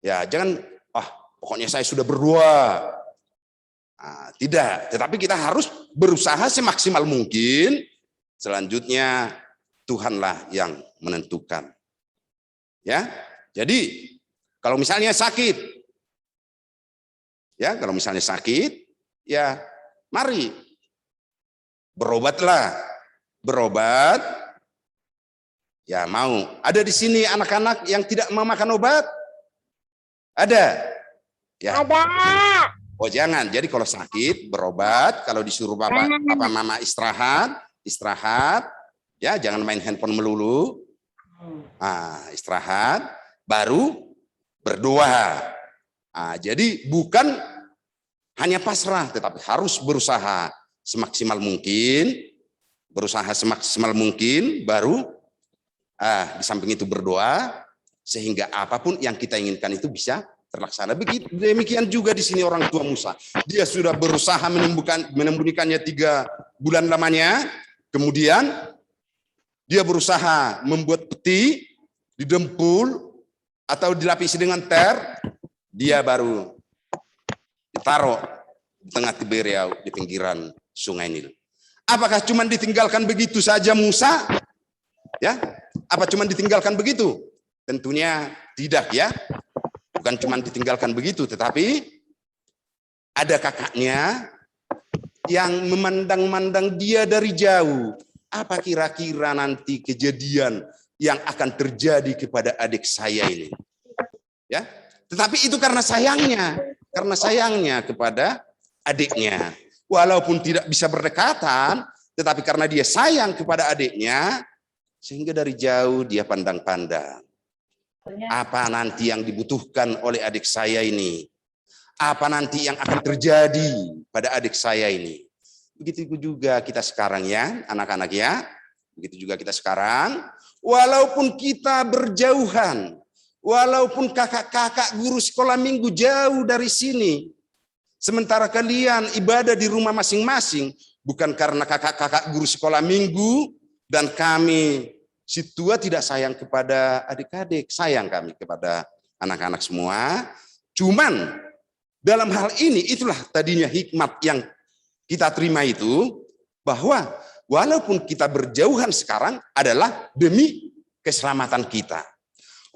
E: Ya, jangan pokoknya saya sudah berdoa. Tidak, tetapi kita harus berusaha semaksimal mungkin. Selanjutnya Tuhanlah yang menentukan. Ya. Jadi Kalau misalnya sakit, ya kalau misalnya sakit, ya mari berobatlah, berobat. Ya mau. Ada di sini anak-anak yang tidak mau makan obat? Ada? Ya.
F: Ada.
E: Oh jangan. Jadi kalau sakit berobat, kalau disuruh papa mama istirahat, ya jangan main handphone melulu. Istirahat, baru berdoa. Jadi bukan hanya pasrah, tetapi harus berusaha semaksimal mungkin, baru di samping itu berdoa, sehingga apapun yang kita inginkan itu bisa terlaksana. Begitu demikian juga di sini orang tua Musa. Dia sudah berusaha menyembunyikannya 3 bulan lamanya, kemudian dia berusaha membuat peti, didempul atau dilapisi dengan ter, dia baru ditaruh di tengah Tiberias di pinggiran Sungai Nil. Apakah cuma ditinggalkan begitu saja Musa? Ya, apa cuma ditinggalkan begitu? Tentunya tidak ya. Bukan cuma ditinggalkan begitu, tetapi ada kakaknya yang memandang-mandang dia dari jauh. Apa kira-kira nanti kejadian yang akan terjadi kepada adik saya ini? Ya, tetapi itu karena sayangnya kepada adiknya. Walaupun tidak bisa berdekatan, tetapi karena dia sayang kepada adiknya, sehingga dari jauh dia pandang-pandang. Apa nanti yang dibutuhkan oleh adik saya ini? Apa nanti yang akan terjadi pada adik saya ini? Begitu juga kita sekarang ya, anak-anak ya. Begitu juga kita sekarang. Walaupun kita berjauhan, walaupun kakak-kakak guru sekolah minggu jauh dari sini, sementara kalian ibadah di rumah masing-masing, bukan karena kakak-kakak guru sekolah minggu dan kami si tua tidak sayang kepada adik-adik, sayang kami kepada anak-anak semua. Cuman dalam hal ini itulah tadinya hikmat yang kita terima itu, bahwa walaupun kita berjauhan sekarang adalah demi keselamatan kita.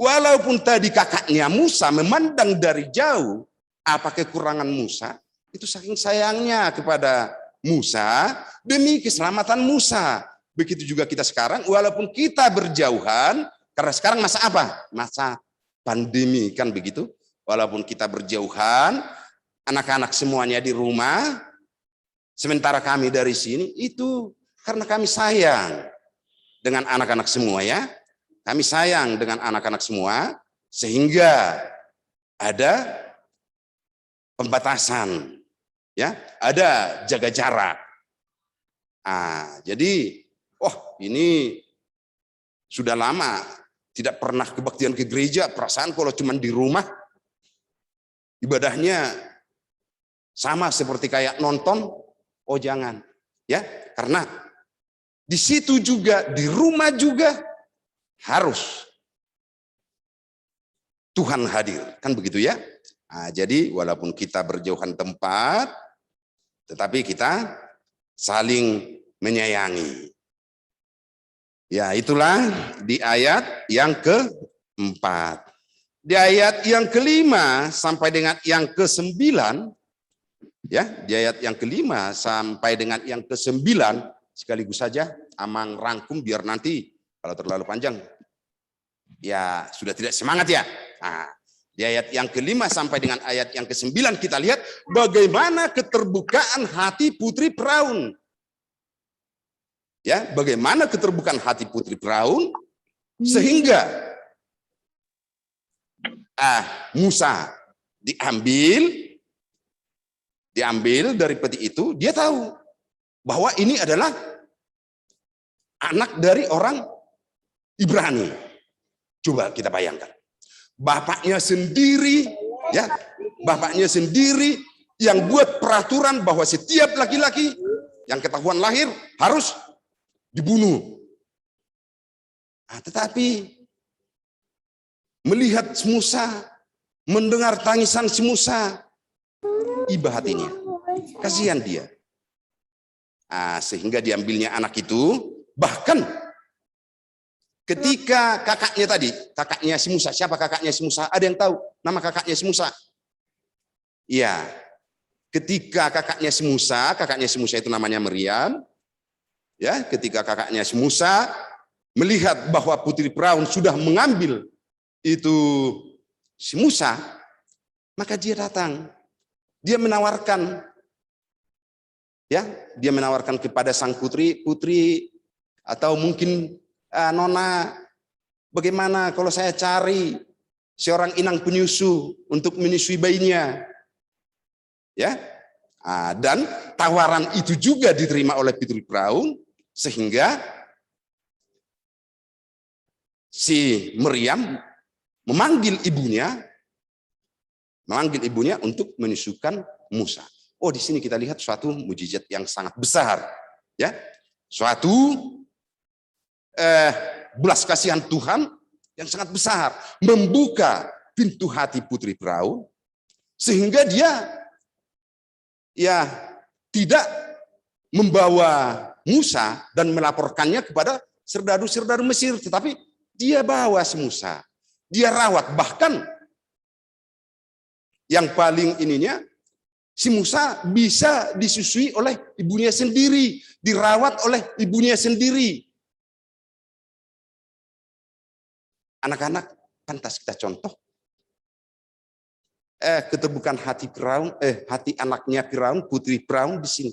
E: Walaupun tadi kakaknya Musa memandang dari jauh, apa kekurangan Musa? Itu saking sayangnya kepada Musa demi keselamatan Musa. Begitu juga kita sekarang, walaupun kita berjauhan, karena sekarang masa apa? Masa pandemi, kan begitu? Walaupun kita berjauhan, anak-anak semuanya di rumah, sementara kami dari sini, itu karena kami sayang dengan anak-anak semua ya. Kami sayang dengan anak-anak semua, sehingga ada pembatasan, ya, ada jaga jarak. Jadi ini sudah lama tidak pernah kebaktian ke gereja, perasaan kalau cuma di rumah ibadahnya sama seperti kayak nonton. Oh jangan, ya, karena di situ juga, di rumah juga harus Tuhan hadir, kan begitu ya. Jadi walaupun kita berjauhan tempat, tetapi kita saling menyayangi. Ya, itulah di ayat yang ke-4. Di ayat yang ke-5 sampai dengan yang ke-9, ya, di ayat yang ke-5 sampai dengan yang ke-9 sekaligus saja Amang rangkum biar nanti kalau terlalu panjang ya sudah tidak semangat ya. Di ayat yang ke-5 sampai dengan ayat yang ke-9 kita lihat bagaimana keterbukaan hati putri Firaun. Ya, bagaimana keterbukaan hati putri Firaun sehingga Musa diambil dari peti itu. Dia tahu bahwa ini adalah anak dari orang Ibrani. Coba kita bayangkan, bapaknya sendiri, ya, bapaknya sendiri yang buat peraturan bahwa setiap laki-laki yang ketahuan lahir harus dibunuh. Tetapi melihat Musa, mendengar tangisan si Musa, iba hatinya, kasihan dia. Sehingga diambilnya anak itu, bahkan Ketika kakaknya tadi, kakaknya si Musa, siapa kakaknya si Musa? Ada yang tahu nama kakaknya si Musa? Iya. Ketika kakaknya si Musa itu namanya Miriam. Ya, ketika kakaknya si Musa melihat bahwa putri Firaun sudah mengambil itu si Musa, maka dia datang. Dia menawarkan, ya, dia menawarkan kepada sang putri atau mungkin Nona, bagaimana kalau saya cari seorang inang penyusu untuk menyusui bayinya? Ya, dan tawaran itu juga diterima oleh putri Firaun, sehingga si Miriam memanggil ibunya untuk menyusukan Musa. Oh, di sini kita lihat suatu mukjizat yang sangat besar, ya, suatu belas kasihan Tuhan yang sangat besar, membuka pintu hati putri Firaun sehingga dia ya tidak membawa Musa dan melaporkannya kepada serdadu-serdadu Mesir, tetapi dia bawa si Musa, dia rawat, bahkan yang paling ininya si Musa bisa disusui oleh ibunya sendiri, dirawat oleh ibunya sendiri. Anak-anak, pantas kita contoh keterbukaan hati Firaun, hati anaknya Firaun, putri Firaun di sini.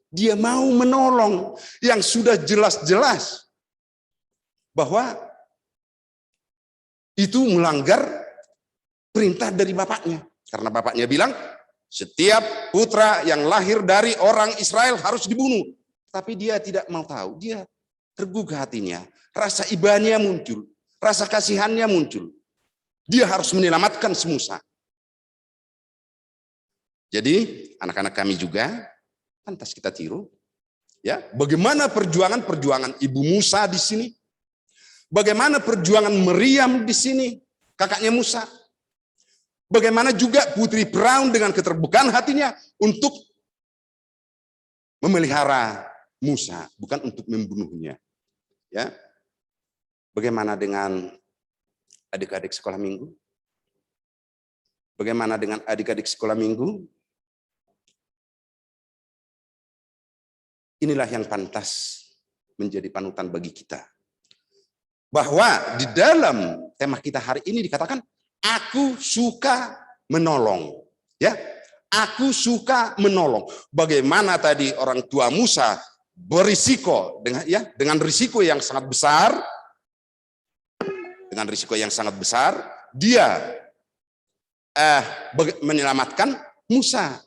E: Dia mau menolong yang sudah jelas-jelas bahwa itu melanggar perintah dari bapaknya. Karena bapaknya bilang, setiap putra yang lahir dari orang Israel harus dibunuh. Tapi dia tidak mau tahu, dia tergugah hatinya, rasa ibahnya muncul, rasa kasihannya muncul. Dia harus menyelamatkan si Musa. Jadi anak-anak kami juga pantas kita tiru, ya, bagaimana perjuangan ibu Musa di sini, bagaimana perjuangan Miriam di sini, kakaknya Musa, bagaimana juga putri Firaun dengan keterbukaan hatinya untuk memelihara Musa, bukan untuk membunuhnya, ya. Bagaimana dengan adik-adik sekolah minggu? Bagaimana dengan adik-adik sekolah minggu? Inilah yang pantas menjadi panutan bagi kita. Bahwa di dalam tema kita hari ini dikatakan, aku suka menolong. Ya, aku suka menolong. Bagaimana tadi orang tua Musa berisiko dengan risiko yang sangat besar, dia menyelamatkan Musa.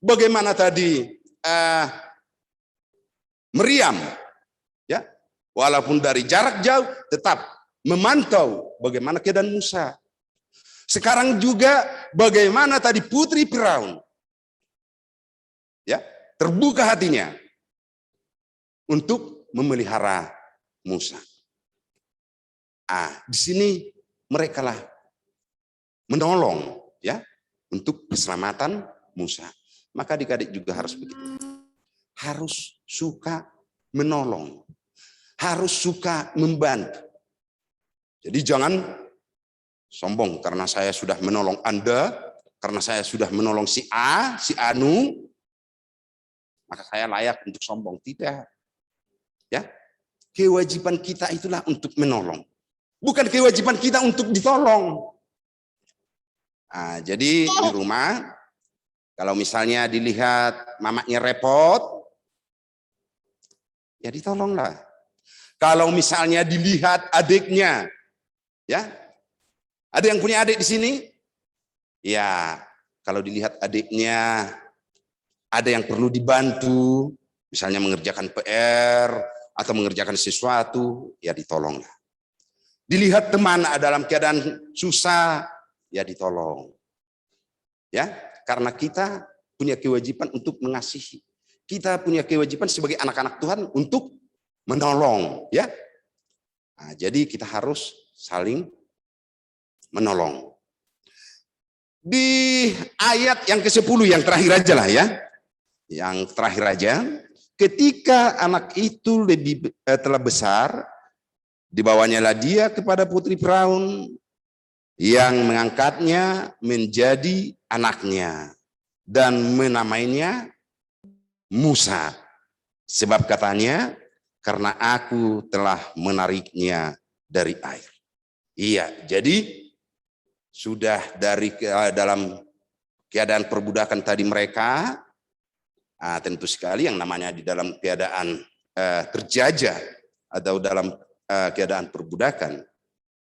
E: Bagaimana tadi Miriam, ya, walaupun dari jarak jauh tetap memantau bagaimana keadaan Musa. Sekarang juga bagaimana tadi putri Firaun, ya, terbuka hatinya untuk memelihara Musa. Di sini mereka lah menolong, ya, untuk keselamatan Musa. Maka adik-adik juga harus begitu. Harus suka menolong, harus suka membantu. Jadi jangan sombong karena saya sudah menolong Anda, karena saya sudah menolong si A, si Anu, maka saya layak untuk sombong. Tidak. Ya. Kewajiban kita itulah untuk menolong. Bukan kewajiban kita untuk ditolong. Jadi di rumah, kalau misalnya dilihat mamanya repot, ya ditolonglah. Kalau misalnya dilihat adiknya, ya, ada yang punya adik di sini? Ya, kalau dilihat adiknya, ada yang perlu dibantu, misalnya mengerjakan PR atau mengerjakan sesuatu, ya ditolonglah. Dilihat teman dalam keadaan susah, ya ditolong. Ya, karena kita punya kewajiban untuk mengasihi. Kita punya kewajiban sebagai anak-anak Tuhan untuk menolong, ya. Jadi kita harus saling menolong. Di ayat yang ke-10 yang terakhir aja lah, ya. Yang terakhir aja, ketika anak itu telah besar Dibawanyalah dia kepada putri Firaun yang mengangkatnya menjadi anaknya dan menamainya Musa. Sebab katanya, karena aku telah menariknya dari air. Iya, jadi sudah dari dalam keadaan perbudakan tadi mereka, tentu sekali yang namanya di dalam keadaan terjajah atau dalam keadaan perbudakan,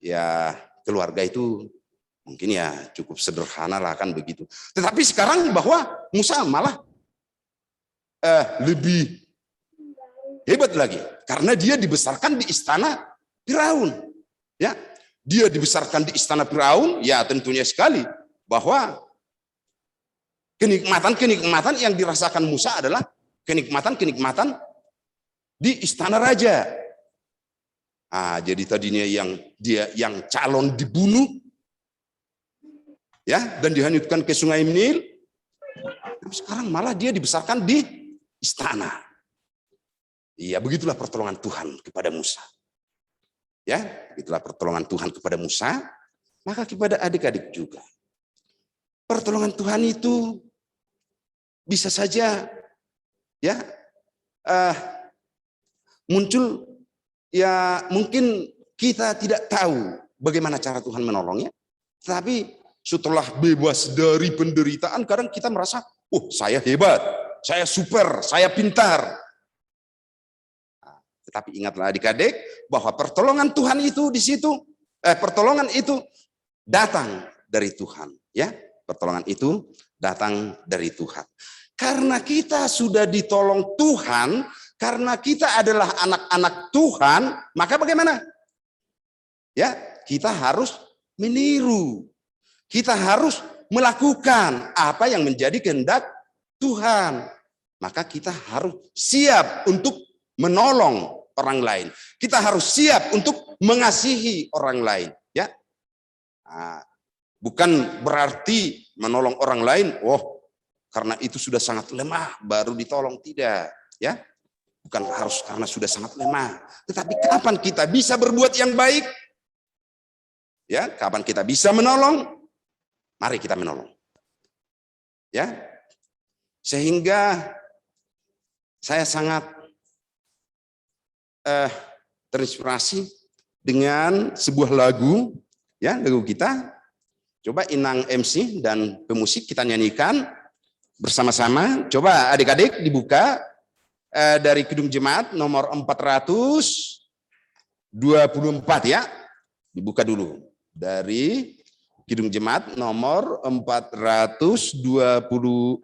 E: ya keluarga itu mungkin ya cukup sederhana lah kan begitu. Tetapi sekarang bahwa Musa malah lebih hebat lagi karena dia dibesarkan di istana Firaun. Ya, dia dibesarkan di istana Firaun, ya tentunya sekali bahwa kenikmatan yang dirasakan Musa adalah kenikmatan di istana raja. Jadi tadinya yang calon dibunuh, ya, dan dihanyutkan ke Sungai Nil. Sekarang malah dia dibesarkan di istana. Iya, begitulah pertolongan Tuhan kepada Musa. Ya, begitulah pertolongan Tuhan kepada Musa, maka kepada adik-adik juga. Pertolongan Tuhan itu bisa saja ya muncul, ya mungkin kita tidak tahu bagaimana cara Tuhan menolongnya, tapi setelah bebas dari penderitaan kadang kita merasa, saya hebat, saya super, saya pintar. Tetapi ingatlah adik-adik bahwa pertolongan Tuhan itu di situ, pertolongan itu datang dari Tuhan, ya. Pertolongan itu datang dari Tuhan. Karena kita sudah ditolong Tuhan, karena kita adalah anak-anak Tuhan, maka bagaimana? Ya, kita harus meniru. Kita harus melakukan apa yang menjadi kehendak Tuhan. Maka kita harus siap untuk menolong orang lain. Kita harus siap untuk mengasihi orang lain, ya. Bukan berarti menolong orang lain, karena itu sudah sangat lemah baru ditolong, tidak, ya. Bukan harus karena sudah sangat lemah, tetapi kapan kita bisa berbuat yang baik? Ya, kapan kita bisa menolong? Mari kita menolong. Ya. Sehingga saya sangat terinspirasi dengan sebuah lagu, ya, lagu kita. Coba Inang MC dan pemusik kita nyanyikan bersama-sama. Coba adik-adik dibuka dari Kidung Jemaat nomor 424 ya. Dibuka dulu dari Kidung Jemaat nomor 424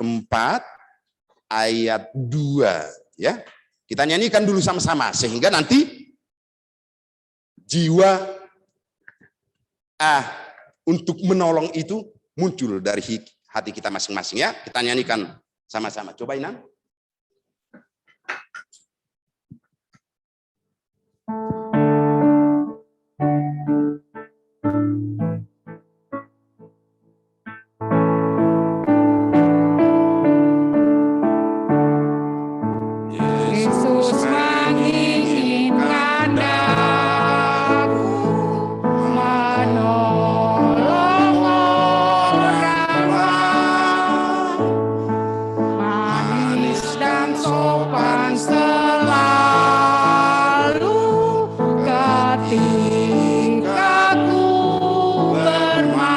E: ayat 2 ya. Kita nyanyikan dulu sama-sama sehingga nanti jiwa untuk menolong itu muncul dari hati kita masing-masing ya. Kita nyanyikan sama-sama. Coba Inang.
D: Yesus menginginkan aku menolong orang manis dan sopan selalu ketika ku bermain.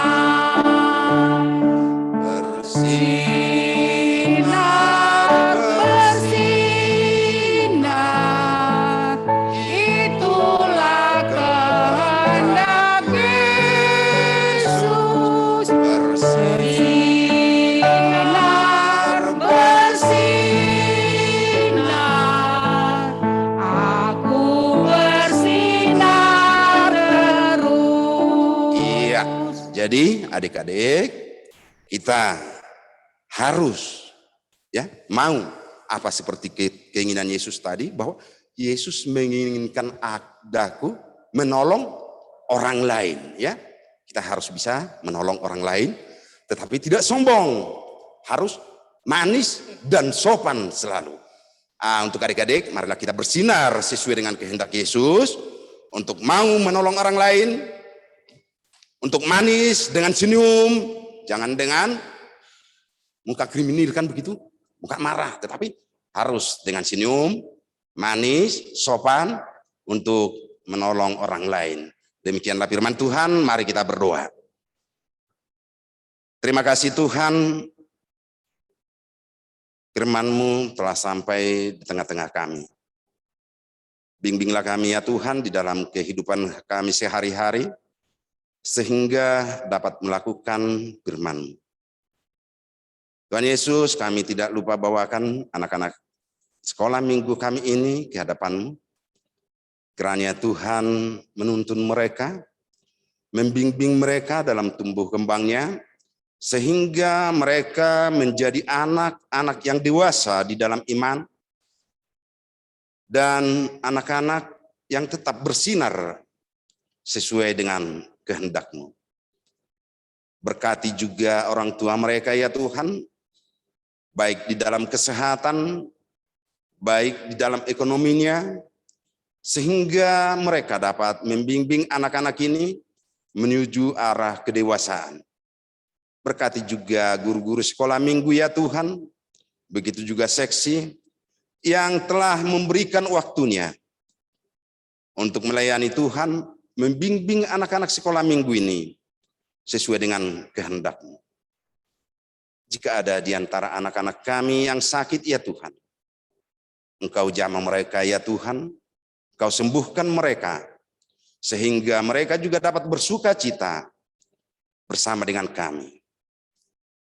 D: Bersinar, bersinar, itulah kehendak Yesus. Bersinar, bersinar, aku bersinar terus.
E: Iya. Jadi adik-adik kita harus ya mau apa seperti keinginan Yesus tadi, bahwa Yesus menginginkan aku menolong orang lain ya. Kita harus bisa menolong orang lain tetapi tidak sombong, harus manis dan sopan selalu. Untuk adik-adik marilah kita bersinar sesuai dengan kehendak Yesus, untuk mau menolong orang lain, untuk manis dengan senyum, jangan dengan muka kriminal kan begitu, muka marah, tetapi harus dengan senyum, manis, sopan untuk menolong orang lain. Demikianlah firman Tuhan, mari kita berdoa. Terima kasih Tuhan, firman-Mu telah sampai di tengah-tengah kami. Bimbinglah kami ya Tuhan di dalam kehidupan kami sehari-hari, sehingga dapat melakukan firman-Mu. Tuhan Yesus, kami tidak lupa bawakan anak-anak sekolah minggu kami ini ke hadapan-Mu. Kiranya Tuhan menuntun mereka, membimbing mereka dalam tumbuh kembangnya, sehingga mereka menjadi anak-anak yang dewasa di dalam iman, dan anak-anak yang tetap bersinar sesuai dengan kehendak-Mu. Berkati juga orang tua mereka ya Tuhan, baik di dalam kesehatan, baik di dalam ekonominya, sehingga mereka dapat membimbing anak-anak ini menuju arah kedewasaan. Berkati juga guru-guru sekolah minggu ya Tuhan, begitu juga seksi yang telah memberikan waktunya untuk melayani Tuhan, membimbing anak-anak sekolah minggu ini sesuai dengan kehendak-Mu. Jika ada di antara anak-anak kami yang sakit ya Tuhan, Engkau jamah mereka ya Tuhan, Engkau sembuhkan mereka, sehingga mereka juga dapat bersuka cita bersama dengan kami.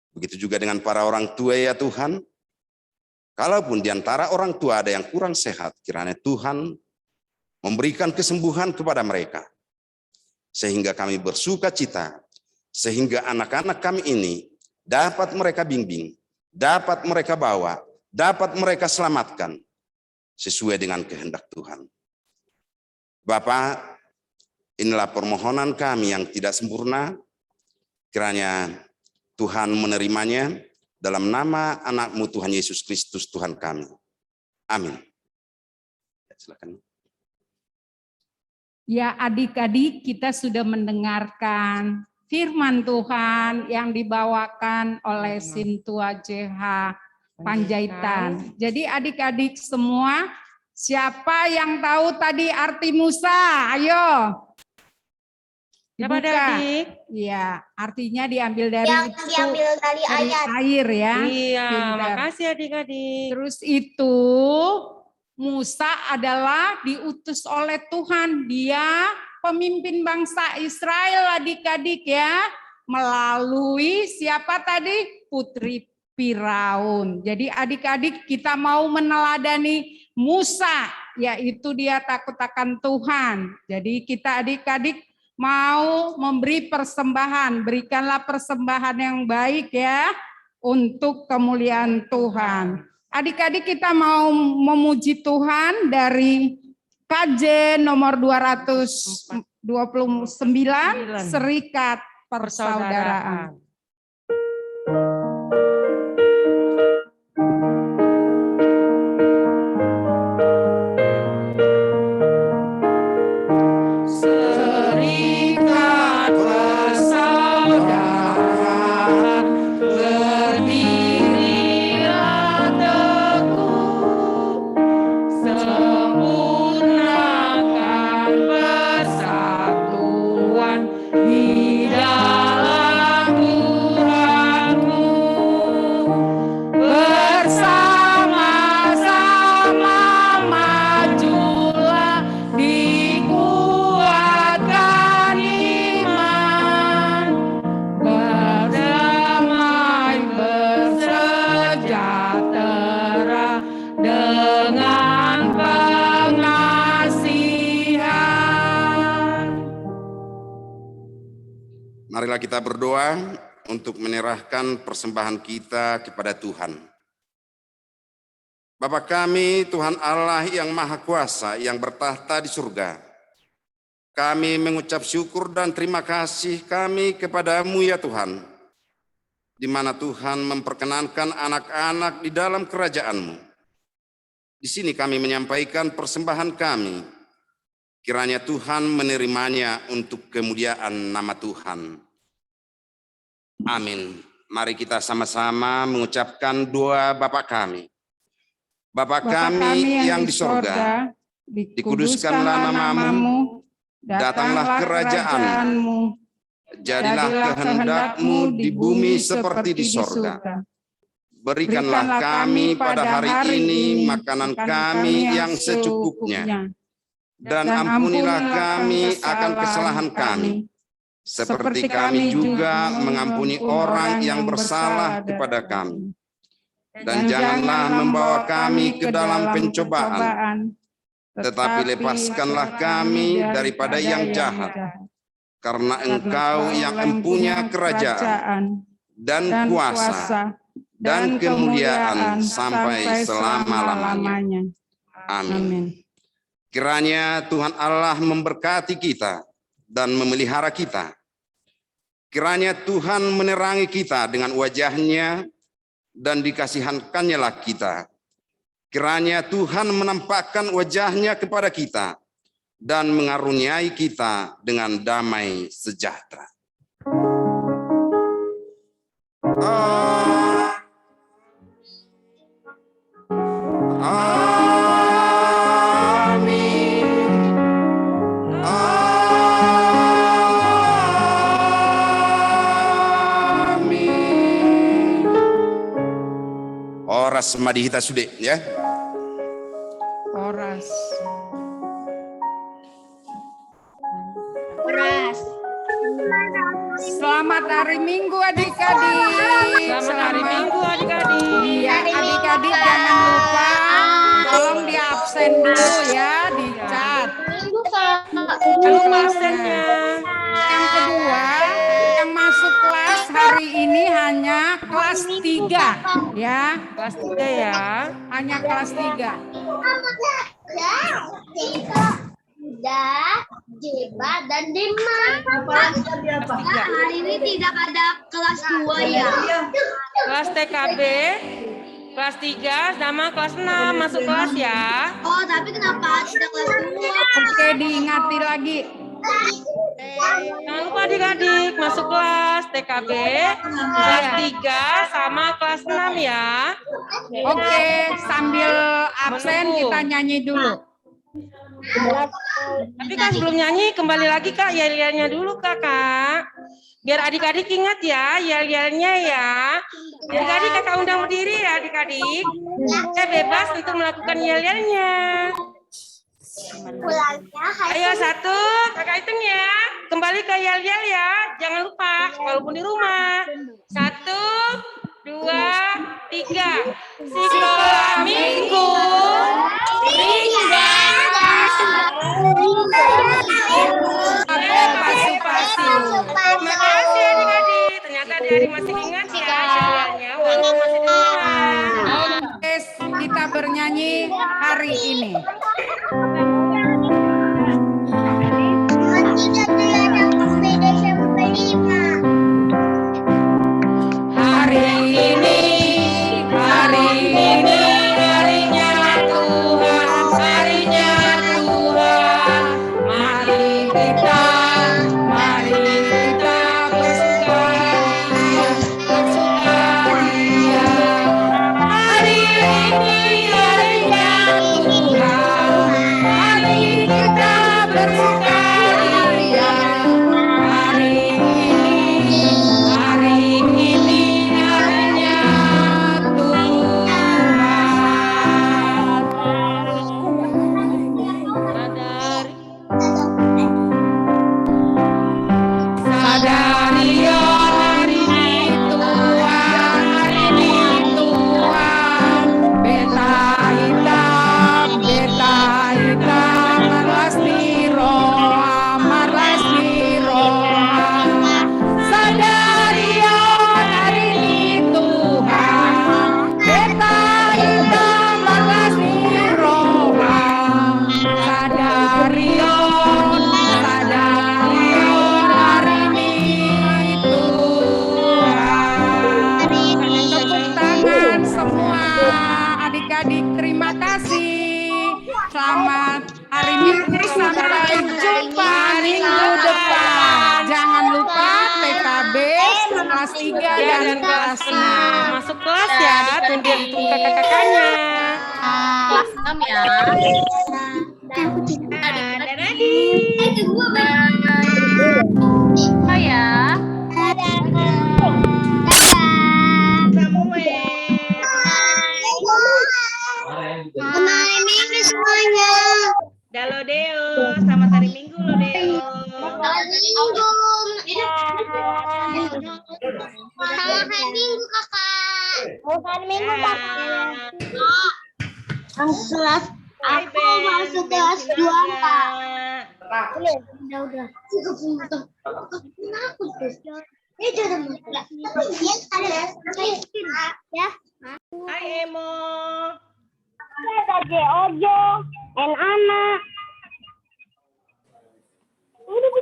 E: Begitu juga dengan para orang tua ya Tuhan, kalaupun di antara orang tua ada yang kurang sehat, kiranya Tuhan memberikan kesembuhan kepada mereka, sehingga kami bersuka cita, sehingga anak-anak kami ini dapat mereka bimbing, dapat mereka bawa, dapat mereka selamatkan, sesuai dengan kehendak Tuhan. Bapa, inilah permohonan kami yang tidak sempurna, kiranya Tuhan menerimanya dalam nama anak-Mu Tuhan Yesus Kristus Tuhan kami. Amin. Silakan.
D: Ya adik-adik, kita sudah mendengarkan firman Tuhan yang dibawakan oleh Sintua JH Panjaitan. Jadi adik-adik semua, siapa yang tahu tadi arti Musa? Ayo.
A: Siapa adik?
D: Iya, artinya diambil dari
F: Yang diambil dari ayat.
D: air ya.
A: Iya,
D: Pintar.
A: makasih adik-adik.
D: Terus itu Musa adalah diutus oleh Tuhan. Dia pemimpin bangsa Israel adik-adik ya. Melalui siapa tadi? Putri Firaun. Jadi adik-adik kita mau meneladani Musa. Yaitu dia takut akan Tuhan. Jadi kita adik-adik mau memberi persembahan. Berikanlah persembahan yang baik ya. Untuk kemuliaan Tuhan. Adik-adik kita mau memuji Tuhan dari KJ nomor 229, Serikat Persaudaraan.
B: Serikat persaudaraan berdirilah teguh, sempurnakan persatuan di dalam Tuhan-Mu. Bersama-sama majulah, dikuatkan iman, berdamai bersejahtera dengan pengasihan.
E: Marilah kita berdoa untuk menyerahkan persembahan kita kepada Tuhan. Bapa kami, Tuhan Allah yang Maha Kuasa, yang bertahta di surga, kami mengucap syukur dan terima kasih kami kepada-Mu ya Tuhan, di mana Tuhan memperkenankan anak-anak di dalam kerajaan-Mu. Di sini kami menyampaikan persembahan kami Kiranya Tuhan menerimanya untuk kemuliaan nama Tuhan. Amin. Mari kita sama-sama mengucapkan doa Bapa kami. Bapa kami yang di sorga, dikuduskanlah namamu, datanglah kerajaanmu, jadilah kehendak-Mu di bumi seperti di sorga. Berikanlah kami pada hari ini makanan kami yang secukupnya, dan ampunilah kami akan kesalahan kami, seperti kami juga mengampuni orang yang bersalah kepada kami. Dan janganlah membawa kami ke dalam pencobaan, tetapi lepaskanlah kami daripada yang jahat. Karena Engkau yang empunya kerajaan dan kuasa dan kemuliaan sampai selama-lamanya. Amin. Kiranya Tuhan Allah memberkati kita dan memelihara kita. Kiranya Tuhan menerangi kita dengan wajah-Nya dan dikasihankannya lah kita. Kiranya Tuhan menampakkan wajah-Nya kepada kita dan mengaruniai kita dengan damai sejahtera. Oras madihita sude ya.
D: Oras. Selamat hari Minggu adik-adik.
A: Selamat hari Minggu adik-adik.
D: Iya, adik-adik jangan lupa tolong di absen dulu ya, di chat.
A: Lalu absennya.
D: Yang kedua, yang masuk kelas hari ini hanya kelas 3 ya.
A: Kelas 3 ya.
D: Hanya kelas 3.
F: Jeba dan Dima. Hari ini tidak ada kelas 2 ya.
A: Kelas TKB, kelas 3 sama kelas 6 masuk kelas ya.
F: Oh, tapi kenapa ada kelas 2?
D: Oke, diingati lagi.
A: Jangan lupa adik-adik masuk kelas TKB, kelas 3 sama kelas 6 ya.
D: Oke, sambil absen kita nyanyi dulu.
A: Tapi kan sebelum nyanyi kembali lagi Kak yel-yelnya dulu Kakak. Biar adik-adik ingat ya yel-yelnya ya. Adik-adik Kakak undang berdiri ya adik-adik. Saya bebas untuk melakukan yel-yelnya. Ayo 1, Kakak hitung ya. Kembali ke yel-yel ya. Jangan lupa walaupun di rumah. 1, 2, 3. Sekolah minggu. Terima kasih adik-adik. Ternyata adik-adik masih ingat ya yel-yelnya walaupun masih di rumah.
D: Oke, kita bernyanyi hari ini. Hari ini harinya Tuhan, harinya Tuhan. Mari kita bersukaria. Hari ini harinya Tuhan, mari kita bersukaria. Hari ini harinya Sadari hari ini Tuhan, beta hitam marlas niroa. Sadari hari ini Tuhan, beta hitam marlas niroa. Sadari hari ini Tuhan. Tepuk tangan semua adik-adik, terima kasih. Selamat hari Sampai jumpa minggu depan. Jangan lupa PKB kelas 3 dan kelas 6.
A: Masuk kelas ya, tunggu kakak-kakaknya.
F: Kelas 6 ya. Oh ya. Selamat minggu semuanya.
A: Halo Deo, selamat hari Minggu loh Deo.
F: Selamat minggu. Selamat hari Minggu kakak. Selamat minggu kakak. Kelas aku masuk kelas 2 kak. Udah. Ya.
A: Hai Emo.
F: Ada Ojo, Ana.